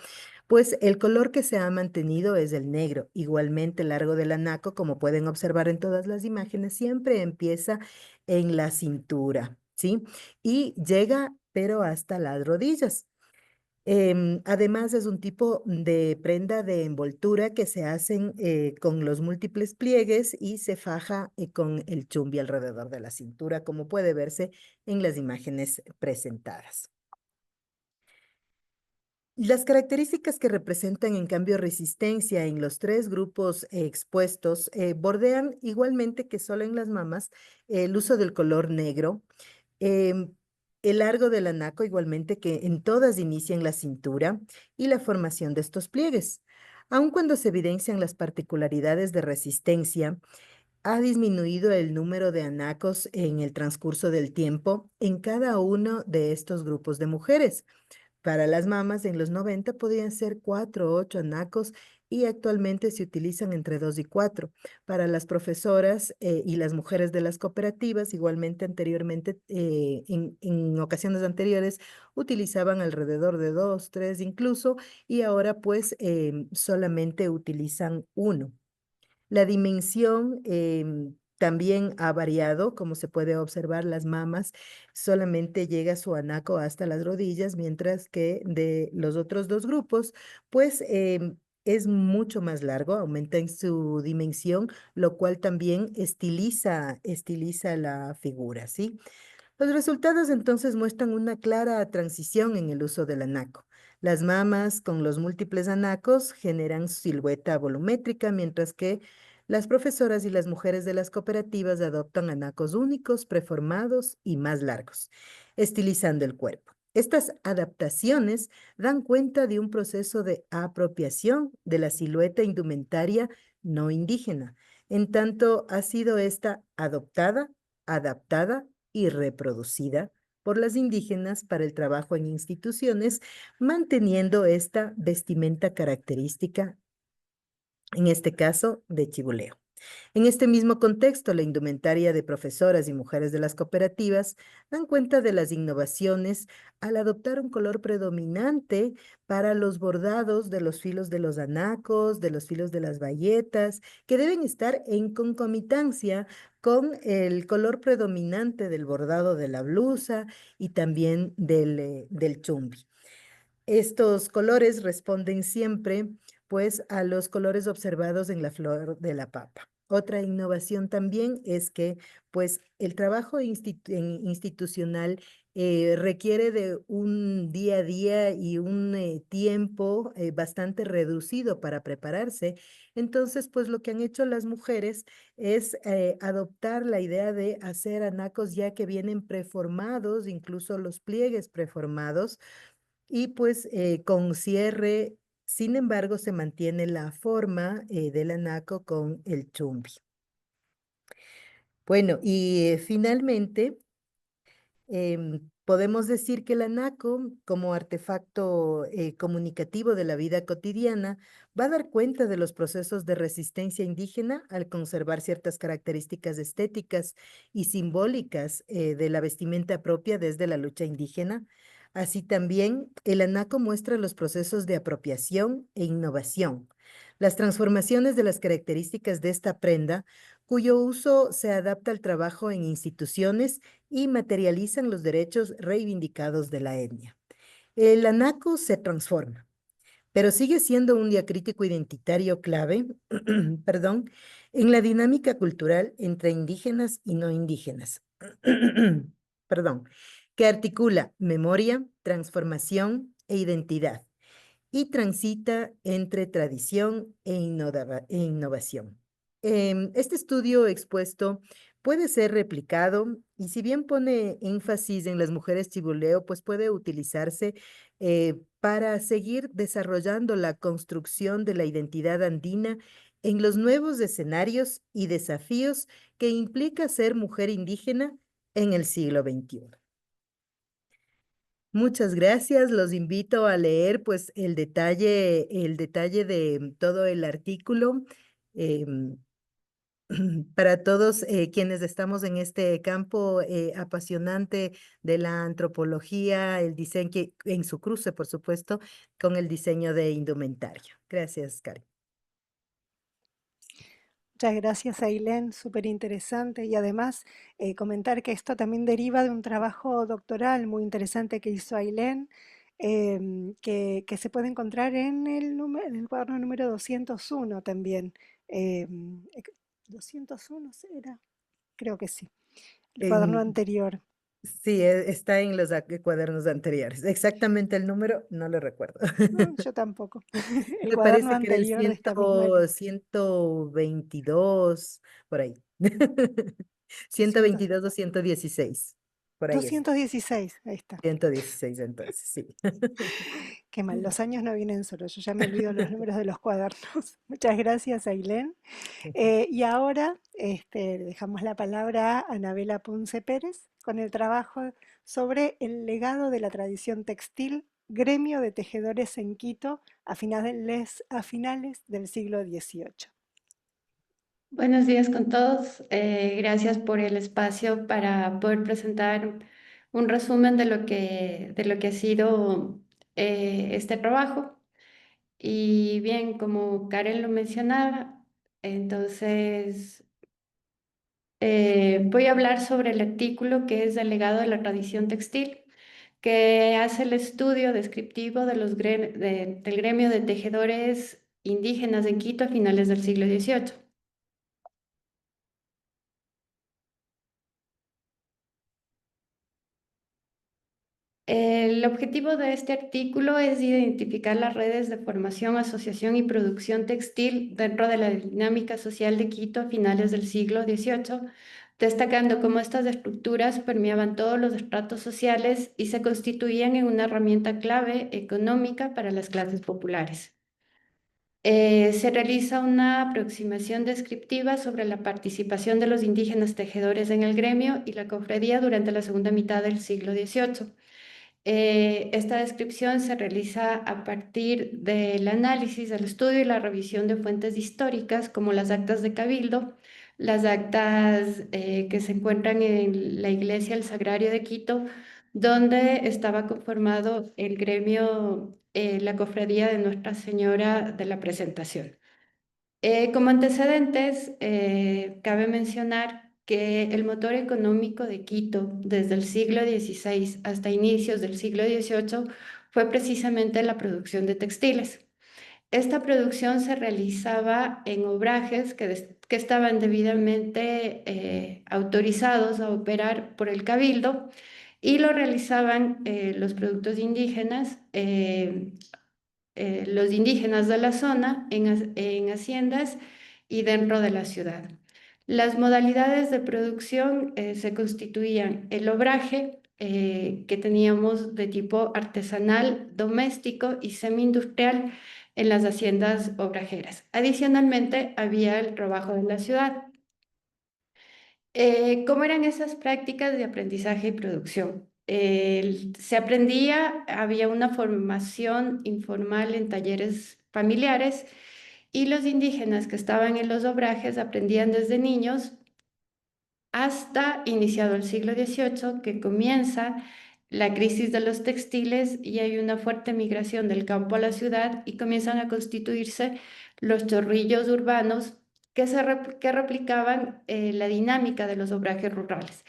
pues el color que se ha mantenido es el negro. Igualmente, el largo del anaco, como pueden observar en todas las imágenes, siempre empieza en la cintura, ¿sí? Y llega, pero hasta las rodillas. Además, es un tipo de prenda de envoltura que se hacen con los múltiples pliegues y se faja con el chumbi alrededor de la cintura, como puede verse en las imágenes presentadas. Las características que representan en cambio resistencia en los tres grupos expuestos bordean igualmente que solo en las mamas el uso del color negro, el largo del anaco igualmente que en todas inicia en la cintura y la formación de estos pliegues. Aun cuando se evidencian las particularidades de resistencia, ha disminuido el número de anacos en el transcurso del tiempo en cada uno de estos grupos de mujeres. Para las mamas en los 90 podían ser 4 o 8 anacos y actualmente se utilizan entre 2 y 4. Para las profesoras y las mujeres de las cooperativas, igualmente anteriormente, en ocasiones anteriores, utilizaban alrededor de 2, 3 incluso, y ahora pues solamente utilizan 1. La dimensión también ha variado, como se puede observar, las mamas solamente llega su anaco hasta las rodillas, mientras que de los otros dos grupos, pues es mucho más largo, aumenta en su dimensión, lo cual también estiliza la figura, ¿sí? Los resultados entonces muestran una clara transición en el uso del anaco. Las mamas con los múltiples anacos generan silueta volumétrica, mientras que las profesoras y las mujeres de las cooperativas adoptan anacos únicos, preformados y más largos, estilizando el cuerpo. Estas adaptaciones dan cuenta de un proceso de apropiación de la silueta indumentaria no indígena, en tanto ha sido esta adoptada, adaptada y reproducida por las indígenas para el trabajo en instituciones, manteniendo esta vestimenta característica, en este caso de chibuleo. En este mismo contexto, la indumentaria de profesoras y mujeres de las cooperativas dan cuenta de las innovaciones al adoptar un color predominante para los bordados de los filos de los anacos, de los filos de las bayetas, que deben estar en concomitancia con el color predominante del bordado de la blusa y también del chumbi. Estos colores responden siempre, pues, a los colores observados en la flor de la papa. Otra innovación también es que, pues, el trabajo institucional requiere de un día a día y un tiempo bastante reducido para prepararse. Entonces, pues, lo que han hecho las mujeres es adoptar la idea de hacer anacos ya que vienen preformados, incluso los pliegues preformados, y pues con cierre, sin embargo, se mantiene la forma del anaco con el chumbi. Bueno, y finalmente, podemos decir que el anaco, como artefacto comunicativo de la vida cotidiana, va a dar cuenta de los procesos de resistencia indígena al conservar ciertas características estéticas y simbólicas de la vestimenta propia desde la lucha indígena. Así también, el anaco muestra los procesos de apropiación e innovación, las transformaciones de las características de esta prenda, cuyo uso se adapta al trabajo en instituciones y materializan los derechos reivindicados de la etnia. El anaco se transforma, pero sigue siendo un diacrítico identitario clave, perdón, en la dinámica cultural entre indígenas y no indígenas, perdón, que articula memoria, transformación e identidad y transita entre tradición e innovación. Este estudio expuesto puede ser replicado y si bien pone énfasis en las mujeres chibuleo, pues puede utilizarse para seguir desarrollando la construcción de la identidad andina en los nuevos escenarios y desafíos que implica ser mujer indígena en el siglo XXI. Muchas gracias. Los invito a leer pues el detalle de todo el artículo. em, para todos quienes estamos en este campo apasionante de la antropología, el diseño, en su cruce, por supuesto, con el diseño de indumentaria. Gracias, Karen. Muchas gracias, Ailén, súper interesante. Y además comentar que esto también deriva de un trabajo doctoral muy interesante que hizo Ailén, que se puede encontrar en en el cuaderno número 201 también. 201 era, creo que sí, el cuaderno En- anterior. sí, está en los cuadernos anteriores. Exactamente el número, no lo recuerdo. Yo tampoco. El Me cuaderno parece que era el anterior de esta misma. 122, por ahí. 100 122 o 116, por ahí es. 216, ahí está. 116 entonces, sí. Qué mal, los años no vienen solos, yo ya me olvido los números de los cuadernos. Muchas gracias, Ailén. Y ahora le dejamos la palabra a Anabela Ponce Pérez con el trabajo sobre el legado de la tradición textil, gremio de tejedores en Quito a finales del siglo XVIII. Buenos días con todos. Gracias por el espacio para poder presentar un resumen de lo que ha sido este trabajo. Y bien, como Karen lo mencionaba, entonces voy a hablar sobre el artículo que es el legado de la tradición textil, que hace el estudio descriptivo de del gremio de tejedores indígenas en Quito a finales del siglo XVIII. El objetivo de este artículo es identificar las redes de formación, asociación y producción textil dentro de la dinámica social de Quito a finales del siglo XVIII, destacando cómo estas estructuras permeaban todos los estratos sociales y se constituían en una herramienta clave económica para las clases populares. Se realiza una aproximación descriptiva sobre la participación de los indígenas tejedores en el gremio y la cofradía durante la segunda mitad del siglo XVIII. Esta descripción se realiza a partir del análisis, del estudio y la revisión de fuentes históricas como las actas de Cabildo, las actas que se encuentran en la Iglesia del Sagrario de Quito, donde estaba conformado el gremio, la cofradía de Nuestra Señora de la Presentación. Como antecedentes, cabe mencionar que el motor económico de Quito desde el siglo XVI hasta inicios del siglo XVIII fue precisamente la producción de textiles. Esta producción se realizaba en obrajes que estaban debidamente autorizados a operar por el Cabildo y lo realizaban los productos indígenas los indígenas de la zona en haciendas y dentro de la ciudad. Las modalidades de producción se constituían el obraje, que teníamos de tipo artesanal, doméstico y semi-industrial en las haciendas obrajeras. Adicionalmente, había el trabajo de la ciudad. ¿Cómo eran esas prácticas de aprendizaje y producción? Se aprendía, había una formación informal en talleres familiares y los indígenas que estaban en los obrajes aprendían desde niños hasta iniciado el siglo XVIII, que comienza la crisis de los textiles y hay una fuerte migración del campo a la ciudad y comienzan a constituirse los chorrillos urbanos que replicaban la dinámica de los obrajes rurales.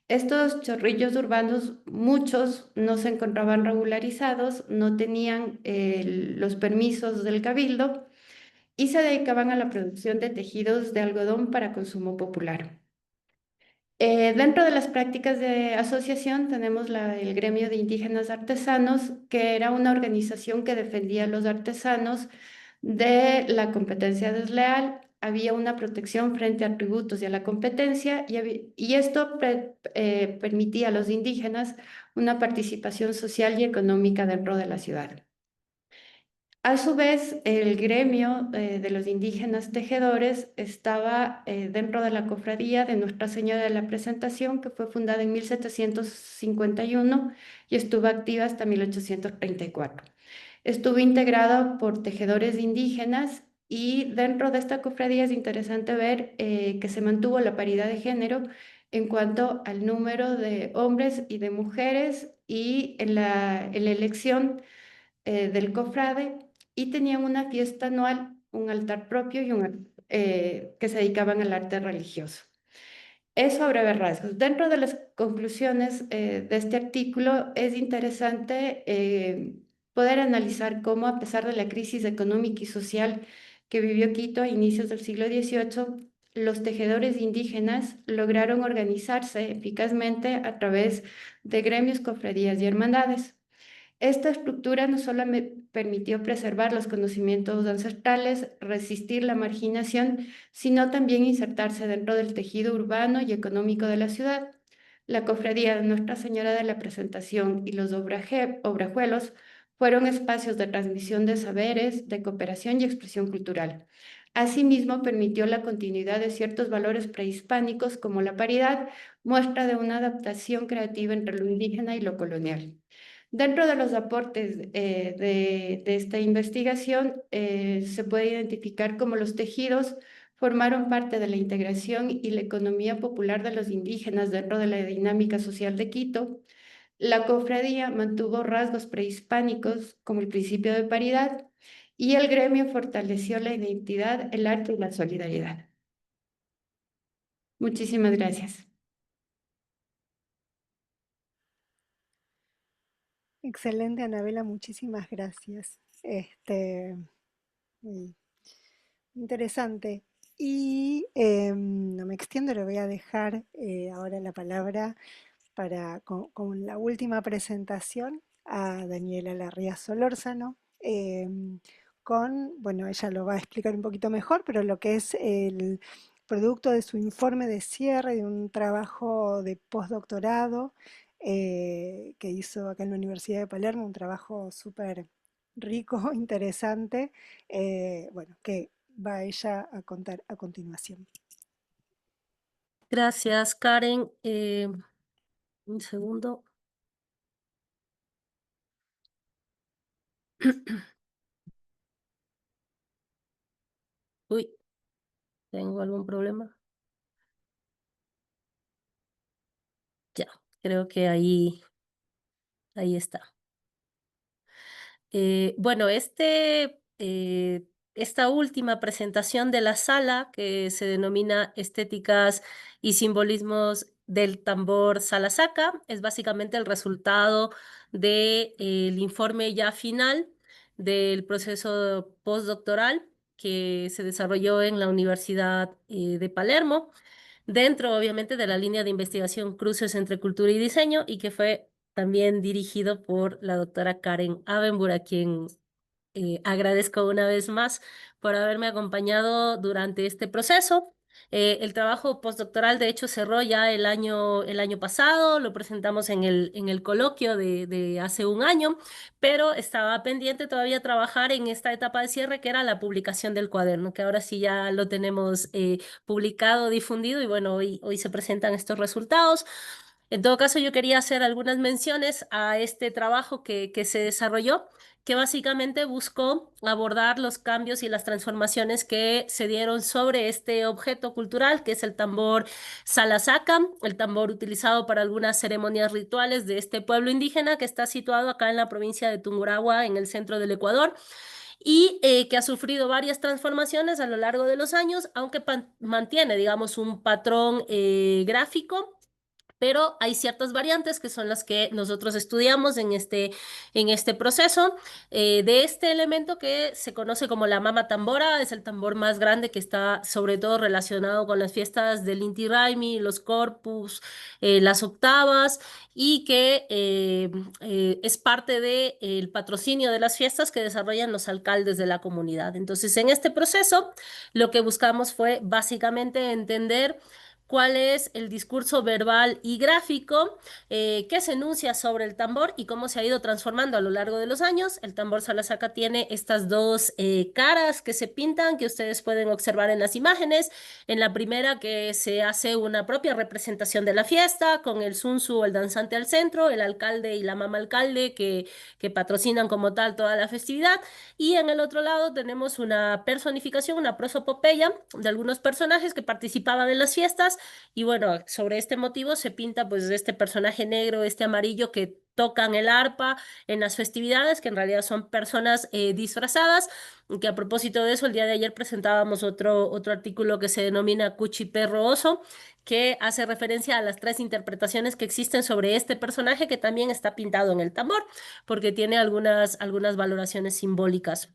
Estos chorrillos urbanos, muchos no se encontraban regularizados, no tenían los permisos del cabildo y se dedicaban a la producción de tejidos de algodón para consumo popular. Dentro de las prácticas de asociación tenemos el gremio de indígenas artesanos, que era una organización que defendía a los artesanos de la competencia desleal. Había una protección frente a tributos y a la competencia y esto permitía a los indígenas una participación social y económica dentro de la ciudad. A su vez, el gremio de los indígenas tejedores estaba dentro de la cofradía de Nuestra Señora de la Presentación, que fue fundada en 1751 y estuvo activa hasta 1834. Estuvo integrada por tejedores indígenas y dentro de esta cofradía es interesante ver que se mantuvo la paridad de género en cuanto al número de hombres y de mujeres y en la elección del cofrade y tenían una fiesta anual, un altar propio y que se dedicaban al arte religioso. Eso a breves rasgos. Dentro de las conclusiones de este artículo es interesante poder analizar cómo, a pesar de la crisis económica y social que vivió Quito a inicios del siglo XVIII, los tejedores indígenas lograron organizarse eficazmente a través de gremios, cofradías y hermandades. Esta estructura no solo me permitió preservar los conocimientos ancestrales, resistir la marginación, sino también insertarse dentro del tejido urbano y económico de la ciudad. La cofradía de Nuestra Señora de la Presentación y los obrajuelos fueron espacios de transmisión de saberes, de cooperación y expresión cultural. Asimismo, permitió la continuidad de ciertos valores prehispánicos como la paridad, muestra de una adaptación creativa entre lo indígena y lo colonial. Dentro de los aportes de esta investigación se puede identificar cómo los tejidos formaron parte de la integración y la economía popular de los indígenas dentro de la dinámica social de Quito. La cofradía mantuvo rasgos prehispánicos como el principio de paridad y el gremio fortaleció la identidad, el arte y la solidaridad. Muchísimas gracias. Excelente, Anabela, muchísimas gracias. Y interesante. Y no me extiendo, le voy a dejar ahora la palabra con la última presentación a Daniela Larría Solórzano, bueno, ella lo va a explicar un poquito mejor, pero lo que es el producto de su informe de cierre de un trabajo de postdoctorado que hizo acá en la Universidad de Palermo, un trabajo súper rico, interesante, bueno, que va ella a contar a continuación. Gracias, Karen. Un segundo. Uy, ¿tengo algún problema? Ya, creo que ahí está. Bueno, esta última presentación de la sala, que se denomina Estéticas y Simbolismos del Tambor Salasaca, es básicamente el resultado del informe ya final del proceso postdoctoral que se desarrolló en la Universidad de Palermo, dentro obviamente de la línea de investigación Cruces entre Cultura y Diseño, y que fue también dirigido por la doctora Karen Abenbur, a quien agradezco una vez más por haberme acompañado durante este proceso. El trabajo postdoctoral, de hecho, cerró ya el año pasado, lo presentamos en el coloquio de hace un año, pero estaba pendiente todavía trabajar en esta etapa de cierre, que era la publicación del cuaderno, que ahora sí ya lo tenemos publicado, difundido, y bueno, hoy se presentan estos resultados. En todo caso, yo quería hacer algunas menciones a este trabajo que se desarrolló, que básicamente buscó abordar los cambios y las transformaciones que se dieron sobre este objeto cultural, que es el tambor salasaca, el tambor utilizado para algunas ceremonias rituales de este pueblo indígena que está situado acá en la provincia de Tungurahua, en el centro del Ecuador, y que ha sufrido varias transformaciones a lo largo de los años, aunque mantiene, digamos, un patrón gráfico, pero hay ciertas variantes que son las que nosotros estudiamos en este proceso. De este elemento que se conoce como la mama tambora, es el tambor más grande que está sobre todo relacionado con las fiestas del Inti Raymi, los corpus, las octavas, y que es parte del patrocinio de las fiestas que desarrollan los alcaldes de la comunidad. Entonces, en este proceso, lo que buscamos fue básicamente entender cuál es el discurso verbal y gráfico que se enuncia sobre el tambor y cómo se ha ido transformando a lo largo de los años. El tambor salasaca tiene estas dos caras que se pintan, que ustedes pueden observar en las imágenes. En la primera, que se hace una propia representación de la fiesta, con el sunsu, el danzante al centro, el alcalde y la mama alcalde que patrocinan como tal toda la festividad. Y en el otro lado tenemos una personificación, una prosopopeya de algunos personajes que participaban en las fiestas, y bueno, sobre este motivo se pinta pues este personaje negro, este amarillo, que tocan el arpa en las festividades, que en realidad son personas disfrazadas, que a propósito de eso, el día de ayer presentábamos otro artículo que se denomina Cuchi Perro Oso, que hace referencia a las tres interpretaciones que existen sobre este personaje, que también está pintado en el tambor, porque tiene algunas valoraciones simbólicas.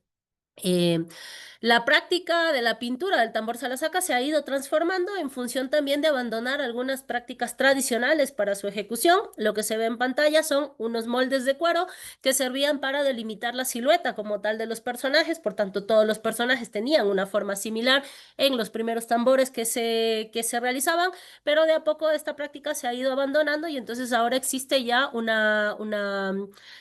La práctica de la pintura del tambor salasaca se ha ido transformando en función también de abandonar algunas prácticas tradicionales para su ejecución. Lo que se ve en pantalla son unos moldes de cuero que servían para delimitar la silueta como tal de los personajes. Por tanto, todos los personajes tenían una forma similar en los primeros tambores que se realizaban, pero de a poco esta práctica se ha ido abandonando, y entonces ahora existe ya una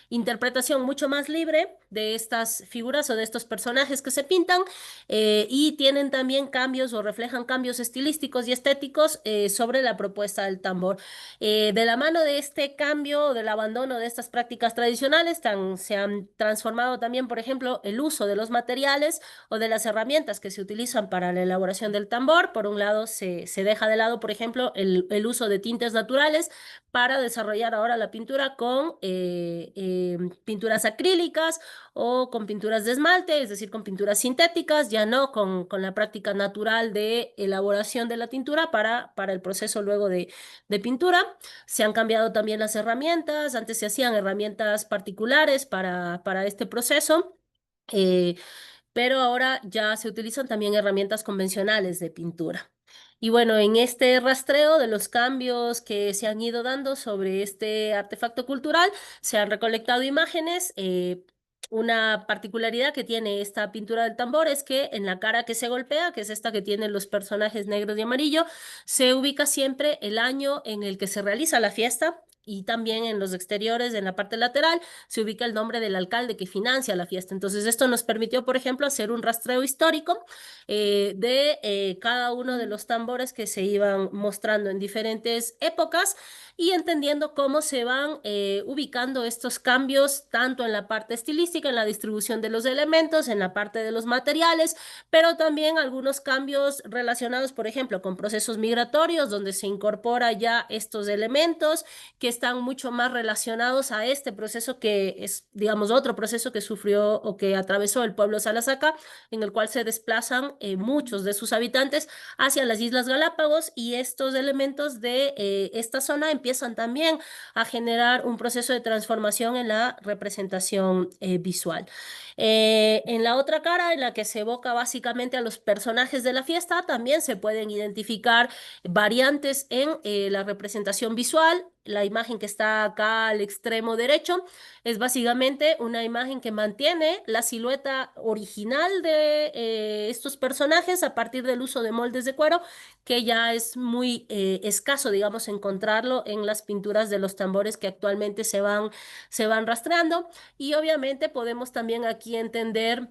interpretación mucho más libre de estas figuras o de estos personajes que se pintan, y tienen también cambios o reflejan cambios estilísticos y estéticos sobre la propuesta del tambor. De la mano de este cambio, del abandono de estas prácticas tradicionales, se han transformado también, por ejemplo, el uso de los materiales o de las herramientas que se utilizan para la elaboración del tambor. Por un lado, se deja de lado, por ejemplo, el uso de tintes naturales para desarrollar ahora la pintura con pinturas acrílicas o con pinturas de esmalte, es decir, con pinturas sintéticas, ya no con la práctica natural de elaboración de la tintura para el proceso luego de pintura. Se han cambiado también las herramientas. Antes se hacían herramientas particulares para este proceso. pero ahora ya se utilizan también herramientas convencionales de pintura. Y bueno, en este rastreo de los cambios que se han ido dando sobre este artefacto cultural, se han recolectado imágenes. Una particularidad que tiene esta pintura del tambor es que en la cara que se golpea, que es esta que tienen los personajes negros y amarillo, se ubica siempre el año en el que se realiza la fiesta. Y también en los exteriores, en la parte lateral, se ubica el nombre del alcalde que financia la fiesta. Entonces, esto nos permitió, por ejemplo, hacer un rastreo histórico de cada uno de los tambores que se iban mostrando en diferentes épocas y entendiendo cómo se van ubicando estos cambios tanto en la parte estilística, en la distribución de los elementos, en la parte de los materiales, pero también algunos cambios relacionados, por ejemplo, con procesos migratorios, donde se incorpora ya estos elementos que están mucho más relacionados a este proceso que es, digamos, otro proceso que sufrió o que atravesó el pueblo Salasaca, en el cual se desplazan muchos de sus habitantes hacia las Islas Galápagos, y estos elementos de esta zona empiezan también a generar un proceso de transformación en la representación visual. En la otra cara, en la que se evoca básicamente a los personajes de la fiesta, también se pueden identificar variantes en la representación visual. La imagen que está acá al extremo derecho es básicamente una imagen que mantiene la silueta original de estos personajes a partir del uso de moldes de cuero, que ya es muy escaso, digamos, encontrarlo en las pinturas de los tambores que actualmente se van rastreando. Y obviamente podemos también aquí entender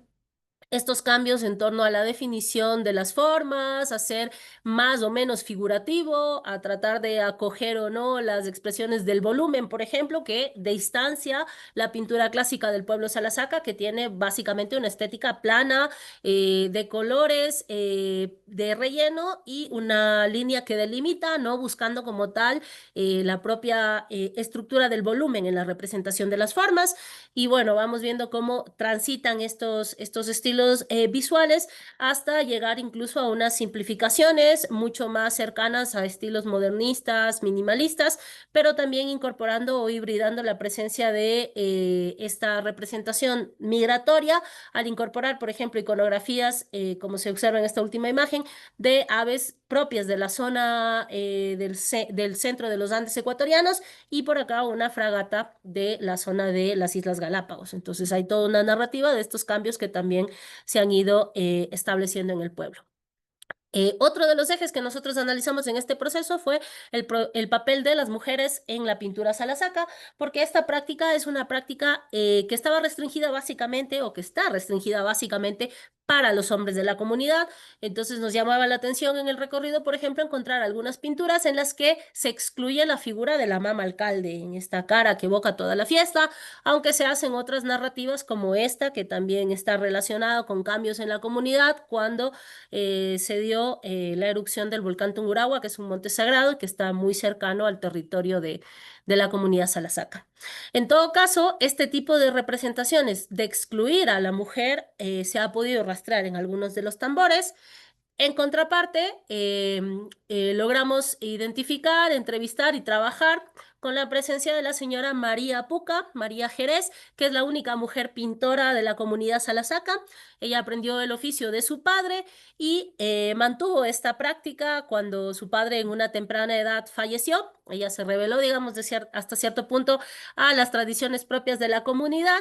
estos cambios en torno a la definición de las formas, a ser más o menos figurativo, a tratar de acoger o no las expresiones del volumen, por ejemplo, que distancia la pintura clásica del pueblo Salasaca, que tiene básicamente una estética plana, de colores, de relleno y una línea que delimita, ¿no? Buscando como tal la propia estructura del volumen en la representación de las formas. Y bueno, vamos viendo cómo transitan estos estilos visuales hasta llegar incluso a unas simplificaciones mucho más cercanas a estilos modernistas, minimalistas, pero también incorporando o hibridando la presencia de esta representación migratoria al incorporar, por ejemplo, iconografías, como se observa en esta última imagen, de aves propias de la zona del centro de los Andes ecuatorianos, y por acá una fragata de la zona de las Islas Galápagos. Entonces hay toda una narrativa de estos cambios que también se han ido estableciendo en el pueblo. Otro de los ejes que nosotros analizamos en este proceso fue el papel de las mujeres en la pintura Salasaca, porque esta práctica es una práctica que estaba restringida básicamente, o que está restringida básicamente para los hombres de la comunidad. Entonces nos llamaba la atención en el recorrido, por ejemplo, encontrar algunas pinturas en las que se excluye la figura de la mama alcalde en esta cara que evoca toda la fiesta, aunque se hacen otras narrativas como esta, que también está relacionada con cambios en la comunidad cuando se dio la erupción del volcán Tungurahua, que es un monte sagrado que está muy cercano al territorio de la comunidad Salasaca. En todo caso, este tipo de representaciones de excluir a la mujer se ha podido rastrear en algunos de los tambores. En contraparte, logramos identificar, entrevistar y trabajar con la presencia de la señora María Puca, María Jerez, que es la única mujer pintora de la comunidad Salasaca. Ella aprendió el oficio de su padre y mantuvo esta práctica cuando su padre en una temprana edad falleció. Ella se reveló, digamos, hasta cierto punto a las tradiciones propias de la comunidad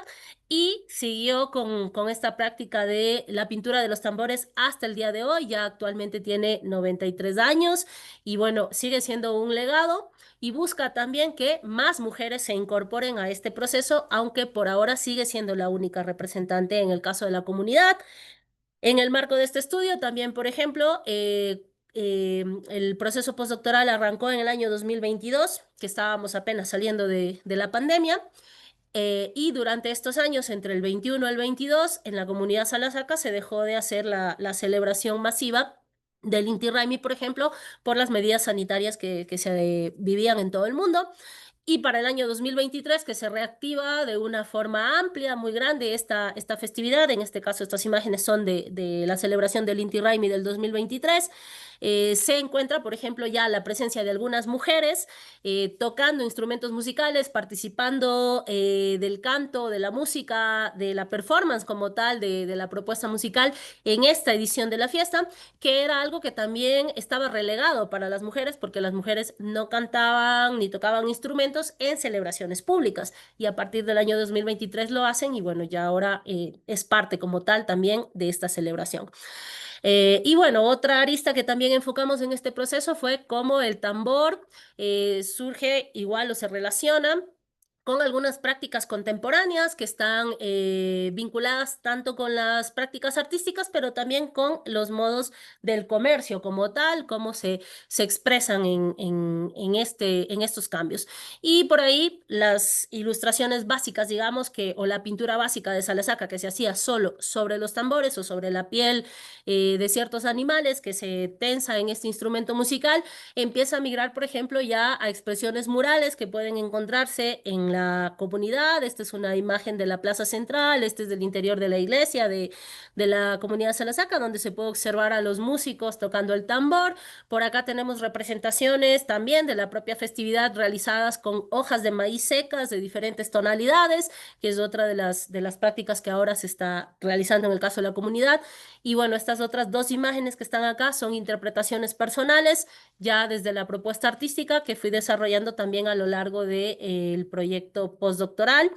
y siguió con esta práctica de la pintura de los tambores hasta el día de hoy. Ya actualmente tiene 93 años y bueno, sigue siendo un legado, y busca también que más mujeres se incorporen a este proceso, aunque por ahora sigue siendo la única representante en el caso de la comunidad. En el marco de este estudio también, por ejemplo, el proceso postdoctoral arrancó en el año 2022, que estábamos apenas saliendo de la pandemia. Y durante estos años, entre el 21 y el 22, en la comunidad Salasaca se dejó de hacer la celebración masiva del Inti Raymi, por ejemplo, por las medidas sanitarias que se vivían en todo el mundo. Y para el año 2023, que se reactiva de una forma amplia, muy grande, esta festividad. En este caso, estas imágenes son de la celebración del Inti Raymi del 2023. se encuentra, por ejemplo, ya la presencia de algunas mujeres tocando instrumentos musicales, participando del canto, de la música, de la performance como tal, de la propuesta musical en esta edición de la fiesta, que era algo que también estaba relegado para las mujeres porque las mujeres no cantaban ni tocaban instrumentos en celebraciones públicas y a partir del año 2023 lo hacen y bueno, ya ahora es parte como tal también de esta celebración. Y bueno, otra arista que también enfocamos en este proceso fue cómo el tambor surge igual o se relaciona con algunas prácticas contemporáneas que están vinculadas tanto con las prácticas artísticas, pero también con los modos del comercio como tal, cómo se expresan en estos cambios. Y por ahí las ilustraciones básicas, digamos, o la pintura básica de Salasaca que se hacía solo sobre los tambores o sobre la piel de ciertos animales que se tensa en este instrumento musical, empieza a migrar, por ejemplo, ya a expresiones murales que pueden encontrarse en la comunidad. Esta es una imagen de la plaza central, este es del interior de la iglesia de la comunidad Salasaca, donde se puede observar a los músicos tocando el tambor. Por acá tenemos representaciones también de la propia festividad realizadas con hojas de maíz secas de diferentes tonalidades, que es otra de las prácticas que ahora se está realizando en el caso de la comunidad. Y bueno, estas otras dos imágenes que están acá son interpretaciones personales, ya desde la propuesta artística que fui desarrollando también a lo largo del proyecto postdoctoral.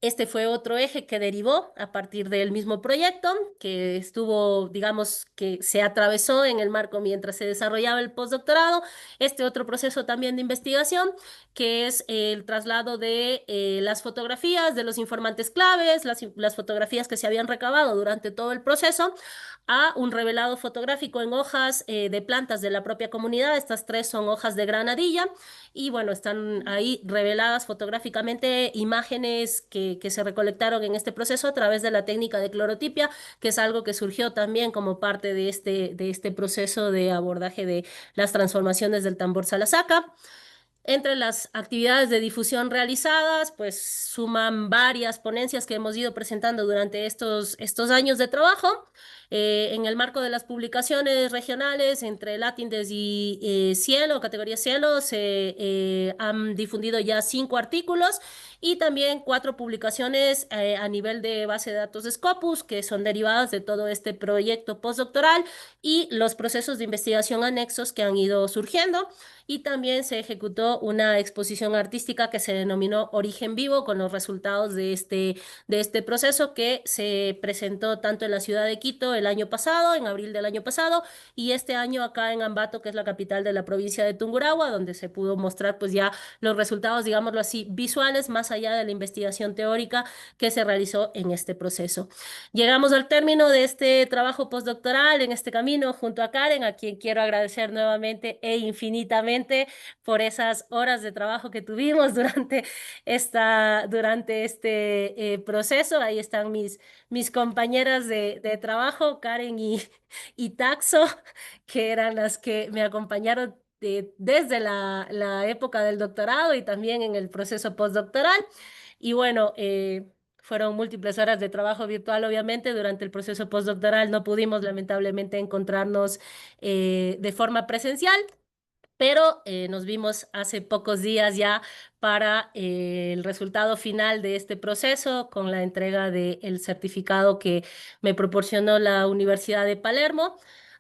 Este fue otro eje que derivó a partir del mismo proyecto, que estuvo, digamos, que se atravesó en el marco mientras se desarrollaba el postdoctorado. Este otro proceso también de investigación, que es el traslado de las fotografías de los informantes claves, las fotografías que se habían recabado durante todo el proceso, a un revelado fotográfico en hojas de plantas de la propia comunidad. Estas tres son hojas de granadilla y bueno, están ahí reveladas fotográficamente imágenes que se recolectaron en este proceso a través de la técnica de clorotipia, que es algo que surgió también como parte de este proceso de abordaje de las transformaciones del tambor Salasaca. Entre las actividades de difusión realizadas, pues suman varias ponencias que hemos ido presentando durante estos años de trabajo. En el marco de las publicaciones regionales entre Latindes y Cielo, categoría Cielo, se han difundido ya 5 artículos y también 4 publicaciones a nivel de base de datos de Scopus, que son derivadas de todo este proyecto postdoctoral y los procesos de investigación anexos que han ido surgiendo. Y también se ejecutó una exposición artística que se denominó Origen Vivo con los resultados de este proceso que se presentó tanto en la ciudad de Quito el año pasado, en abril del año pasado, y este año acá en Ambato, que es la capital de la provincia de Tungurahua, donde se pudo mostrar pues ya los resultados, digámoslo así, visuales, más allá de la investigación teórica que se realizó en este proceso. Llegamos al término de este trabajo postdoctoral en este camino junto a Karen, a quien quiero agradecer nuevamente e infinitamente por esas horas de trabajo que tuvimos durante este proceso. Ahí están mis compañeras de trabajo, Karen y Taxo, que eran las que me acompañaron desde la época del doctorado y también en el proceso postdoctoral. Y bueno, fueron múltiples horas de trabajo virtual, obviamente. Durante el proceso postdoctoral no pudimos lamentablemente encontrarnos de forma presencial, pero nos vimos hace pocos días ya para el resultado final de este proceso con la entrega del certificado que me proporcionó la Universidad de Palermo,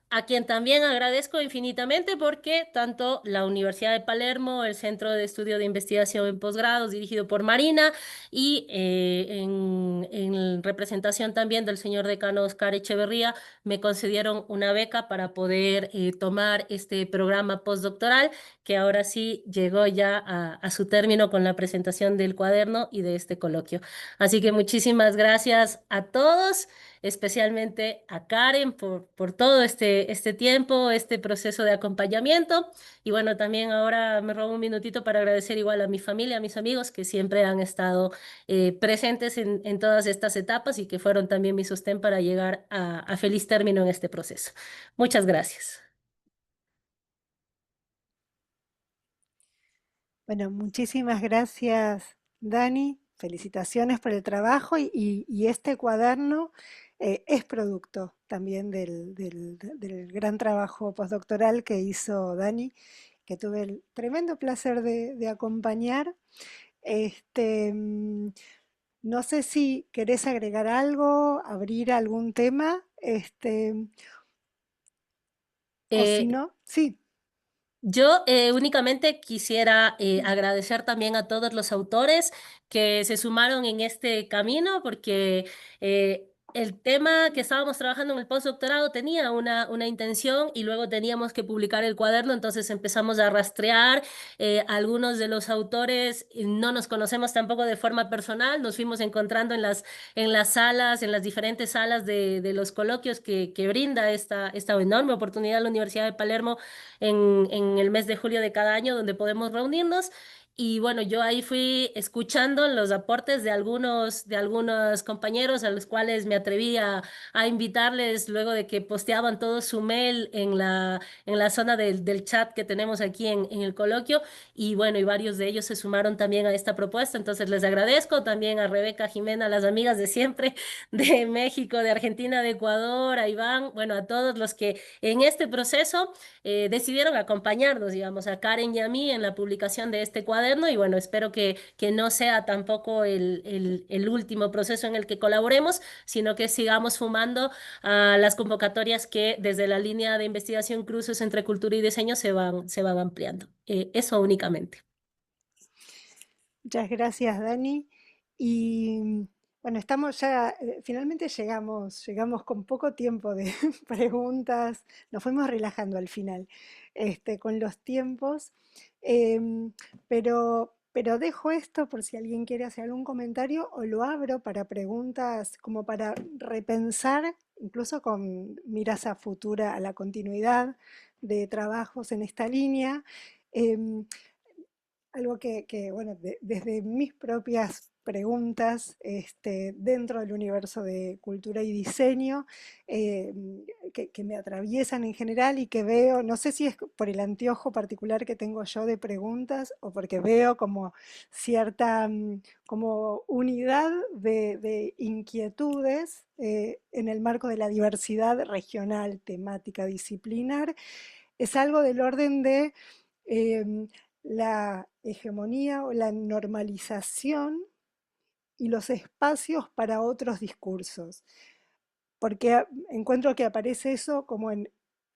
a quien también agradezco infinitamente porque tanto la Universidad de Palermo, el Centro de Estudio de Investigación en Posgrados dirigido por Marina y en representación también del señor decano Oscar Echeverría, me concedieron una beca para poder tomar este programa postdoctoral que ahora sí llegó ya a su término con la presentación del cuaderno y de este coloquio. Así que muchísimas gracias a todos, especialmente a Karen por todo este tiempo, este proceso de acompañamiento. Y bueno, también ahora me robo un minutito para agradecer igual a mi familia, a mis amigos que siempre han estado presentes en todas estas etapas y que fueron también mi sostén para llegar a feliz término en este proceso. Muchas gracias. Bueno, muchísimas gracias, Dani. felicitaciones por el trabajo y este cuaderno es producto también del gran trabajo postdoctoral que hizo Dani, que tuve el tremendo placer de acompañar. No sé si querés agregar algo, abrir algún tema, o si Eh, no, sí. Yo únicamente quisiera agradecer también a todos los autores que se sumaron en este camino, porque el tema que estábamos trabajando en el postdoctorado tenía una intención y luego teníamos que publicar el cuaderno, entonces empezamos a rastrear. Algunos de los autores no nos conocemos tampoco de forma personal, nos fuimos encontrando en las salas, en las diferentes salas de los coloquios que brinda esta enorme oportunidad la Universidad de Palermo en el mes de julio de cada año, donde podemos reunirnos. Y bueno, yo ahí fui escuchando los aportes de algunos compañeros a los cuales me atreví a invitarles luego de que posteaban todo su mail en la zona del chat que tenemos aquí en el coloquio. Y bueno, y varios de ellos se sumaron también a esta propuesta. Entonces les agradezco también a Rebeca, Jimena, las amigas de siempre, de México, de Argentina, de Ecuador, a Iván, bueno, a todos los que en este proceso decidieron acompañarnos, digamos, a Karen y a mí en la publicación de este cuaderno y bueno, espero que no sea tampoco el último proceso en el que colaboremos, sino que sigamos sumando a las convocatorias que desde la línea de investigación Cruces entre Cultura y Diseño se van ampliando. Eso únicamente. Muchas gracias, Dani. Y bueno, estamos ya, finalmente llegamos con poco tiempo de preguntas, nos fuimos relajando al final con los tiempos, pero dejo esto por si alguien quiere hacer algún comentario o lo abro para preguntas, como para repensar, incluso con miras a futura, a la continuidad de trabajos en esta línea. Em, Algo bueno, desde mis propias preguntas dentro del universo de cultura y diseño, que me atraviesan en general y que veo, no sé si es por el anteojo particular que tengo yo de preguntas o porque veo como cierta como unidad de inquietudes en el marco de la diversidad regional, temática, disciplinar, es algo del orden de la hegemonía o la normalización y los espacios para otros discursos. Porque encuentro que aparece eso como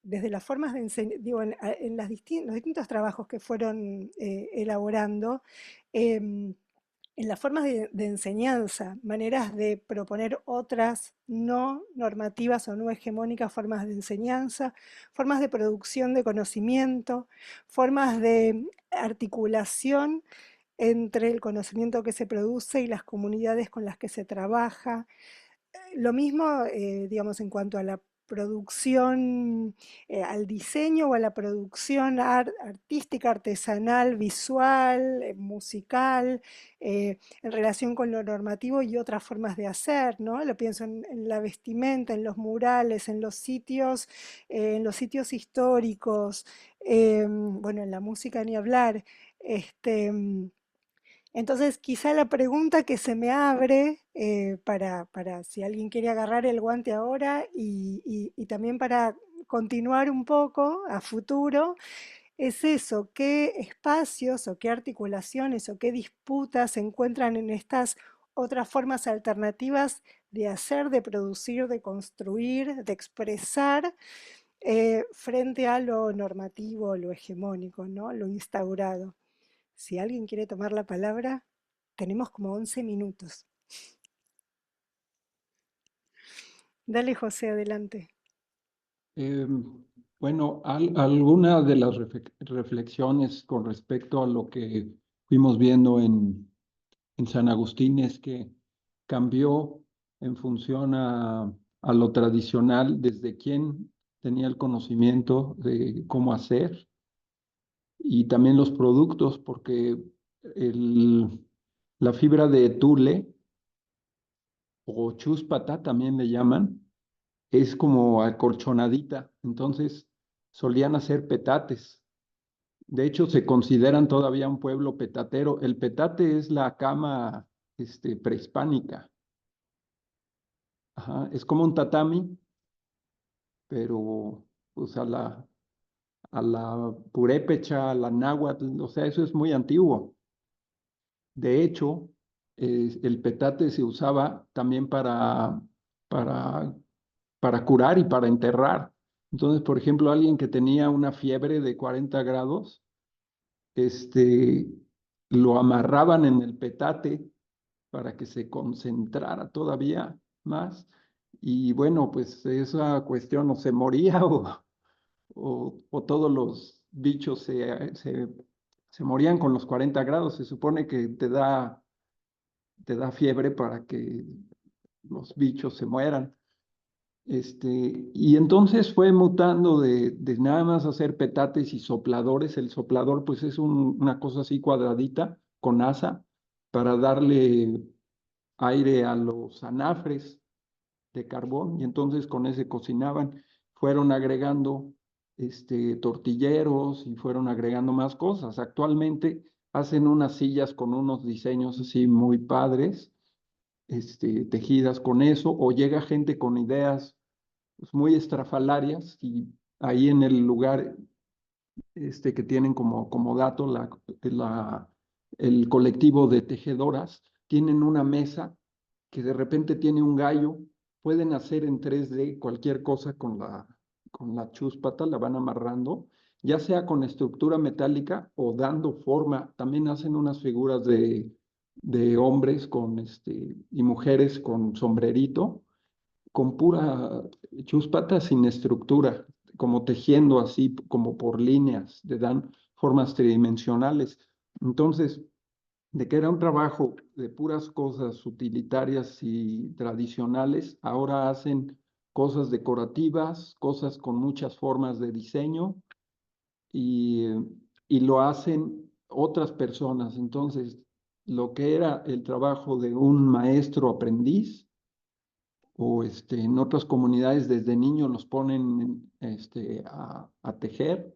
desde las formas de enseñar, digo, en los distintos trabajos que fueron elaborando, em, en las formas de enseñanza, maneras de proponer otras no normativas o no hegemónicas formas de enseñanza, formas de producción de conocimiento, formas de articulación entre el conocimiento que se produce y las comunidades con las que se trabaja. Lo mismo, digamos, en cuanto a la producción, al diseño o a la producción artística, artesanal, visual, musical, en relación con lo normativo y otras formas de hacer, ¿no? Lo pienso en la vestimenta, en los murales, en los sitios históricos, bueno, en la música ni hablar. Entonces, quizá la pregunta que se me abre para si alguien quiere agarrar el guante ahora y también para continuar un poco a futuro, es eso, qué espacios o qué articulaciones o qué disputas se encuentran en estas otras formas alternativas de hacer, de producir, de construir, de expresar frente a lo normativo, lo hegemónico, ¿no? Lo instaurado. Si alguien quiere tomar la palabra, tenemos como 11 minutos. Dale, José, adelante. Bueno, alguna de las reflexiones con respecto a lo que fuimos viendo en San Agustín es que cambió en función a lo tradicional, desde quién tenía el conocimiento de cómo hacer y también los productos, porque la fibra de tule o chúspata también le llaman, es como acolchonadita, entonces solían hacer petates. De hecho, se consideran todavía un pueblo petatero. El petate es la cama prehispánica. Ajá, es como un tatami, pero pues a la purépecha, a la náhuatl, o sea, eso es muy antiguo. De hecho, el petate se usaba también para, para curar y para enterrar. Entonces, por ejemplo, alguien que tenía una fiebre de 40 grados, lo amarraban en el petate para que se concentrara todavía más. Y bueno, pues esa cuestión o se moría o todos los bichos se morían con los 40 grados. Se supone que te da fiebre para que los bichos se mueran. Y entonces fue mutando de nada más hacer petates y sopladores. El soplador pues es una cosa así cuadradita con asa para darle aire a los anafres de carbón y entonces con ese cocinaban. Fueron agregando tortilleros y fueron agregando más cosas. Actualmente hacen unas sillas con unos diseños así muy padres, tejidas con eso, o llega gente con ideas pues, muy estrafalarias y ahí en el lugar que tienen como dato el colectivo de tejedoras, tienen una mesa que de repente tiene un gallo, pueden hacer en 3D cualquier cosa con la chúspata, la van amarrando, ya sea con estructura metálica o dando forma. También hacen unas figuras de hombres y mujeres con sombrerito, con pura chúspata sin estructura, como tejiendo así, como por líneas, le dan formas tridimensionales. Entonces, de que era un trabajo de puras cosas utilitarias y tradicionales, ahora hacen cosas decorativas, cosas con muchas formas de diseño y, y lo hacen otras personas. Entonces, lo que era el trabajo de un maestro aprendiz, o en otras comunidades desde niños los ponen a tejer,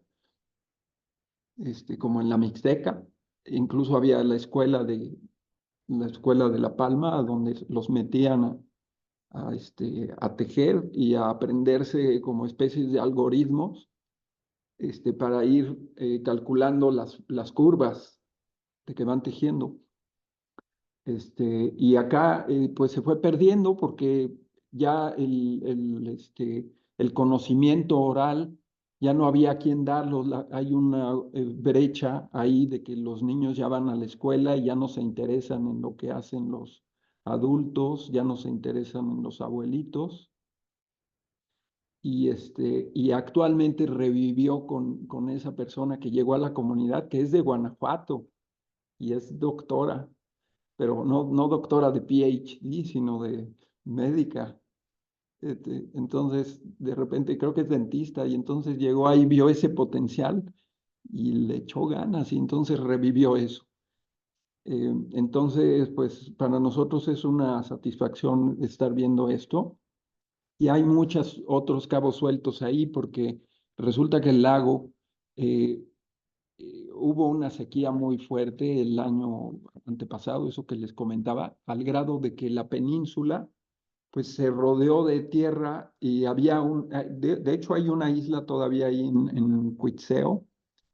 como en la Mixteca. Incluso había la escuela de La Palma, donde los metían a tejer y a aprenderse como especies de algoritmos para ir calculando las curvas de que van tejiendo. Y acá pues se fue perdiendo porque ya el conocimiento oral ya no había quien darlo. Hay una brecha ahí de que los niños ya van a la escuela y ya no se interesan en lo que hacen los adultos, ya no se interesan en los abuelitos. Y actualmente revivió con esa persona que llegó a la comunidad, que es de Guanajuato y es doctora, pero no doctora de PhD, sino de médica. Entonces, de repente creo que es dentista y entonces llegó ahí, vio ese potencial y le echó ganas y entonces revivió eso. Entonces, pues para nosotros es una satisfacción estar viendo esto y hay muchos otros cabos sueltos ahí porque resulta que el lago hubo una sequía muy fuerte el año antepasado, eso que les comentaba, al grado de que la península pues se rodeó de tierra y había de hecho hay una isla todavía ahí en Cuitzeo.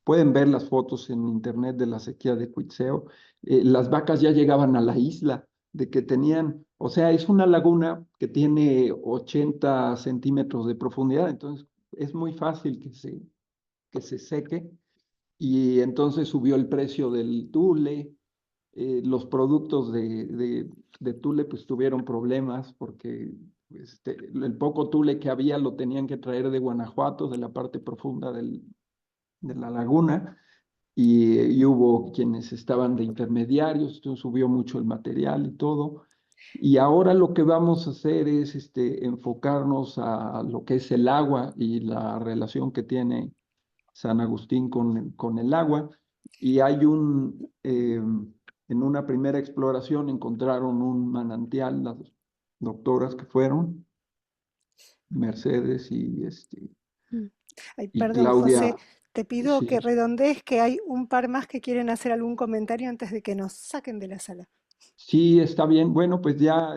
Pueden ver las fotos en internet de la sequía de Cuitzeo. Las vacas ya llegaban a la isla, de que tenían, o sea, es una laguna que tiene 80 centímetros de profundidad, entonces es muy fácil que se seque y entonces subió el precio del tule. Los productos de tule pues tuvieron problemas porque el poco tule que había lo tenían que traer de Guanajuato, de la parte profunda de la laguna, y hubo quienes estaban de intermediarios, entonces subió mucho el material y todo. Y ahora lo que vamos a hacer es enfocarnos a lo que es el agua y la relación que tiene San Agustín con el agua. Y hay en una primera exploración encontraron un manantial, las doctoras que fueron, Mercedes Mm. Ay, y perdón, José, Claudia. te pido que Sí, redondees que hay un par más que quieren hacer algún comentario antes de que nos saquen de la sala. Sí, está bien. Bueno, pues ya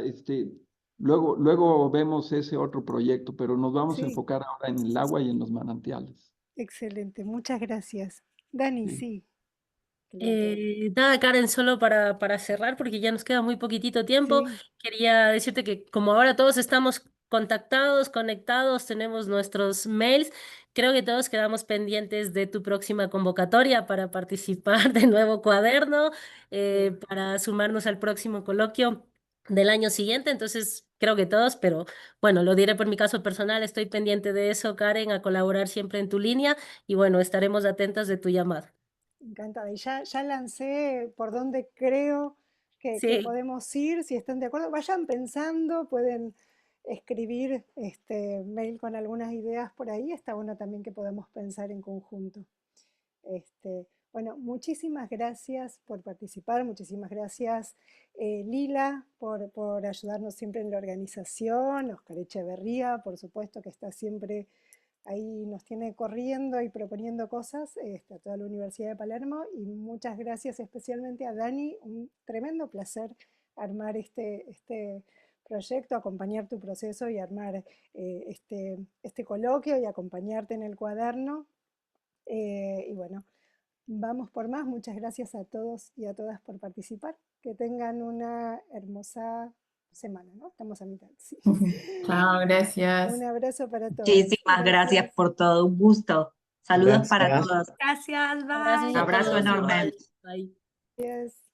luego vemos ese otro proyecto, pero nos vamos a Sí, enfocar ahora en el agua y en los manantiales. excelente, muchas gracias. Dani, Sí. sí, te levanto la mano. Nada, Karen, solo para cerrar, porque ya nos queda muy poquitito tiempo, Sí, quería decirte que como ahora todos estamos contactados, conectados, tenemos nuestros mails, creo que todos quedamos pendientes de tu próxima convocatoria para participar de nuevo cuaderno, sí. para sumarnos al próximo coloquio del año siguiente, entonces creo que todos, pero bueno, lo diré por mi caso personal, estoy pendiente de eso, Karen, a colaborar siempre en tu línea y bueno, estaremos atentas de tu llamada. Encantada. Y ya lancé por dónde creo que Sí. podemos ir, si están de acuerdo. Vayan pensando, pueden escribir mail con algunas ideas por ahí. Está bueno también que podamos pensar en conjunto. Bueno, muchísimas gracias por participar, muchísimas gracias Lila por ayudarnos siempre en la organización, Oscar Echeverría, por supuesto, que está siempre ahí, nos tiene corriendo y proponiendo cosas, a toda la Universidad de Palermo, y muchas gracias especialmente a Dani, un tremendo placer armar este proyecto, acompañar tu proceso y armar este coloquio y acompañarte en el cuaderno. Y bueno, vamos por más. Muchas gracias a todos y a todas por participar. Que tengan una hermosa semana, ¿no? Estamos a mitad, sí. Chao, gracias. Un abrazo para todos. Muchísimas gracias por todo. Un gusto. Saludos para Gracias. todos. Gracias, Abrazos Un bye. a abrazo todos, enorme. igual. Bye. Gracias.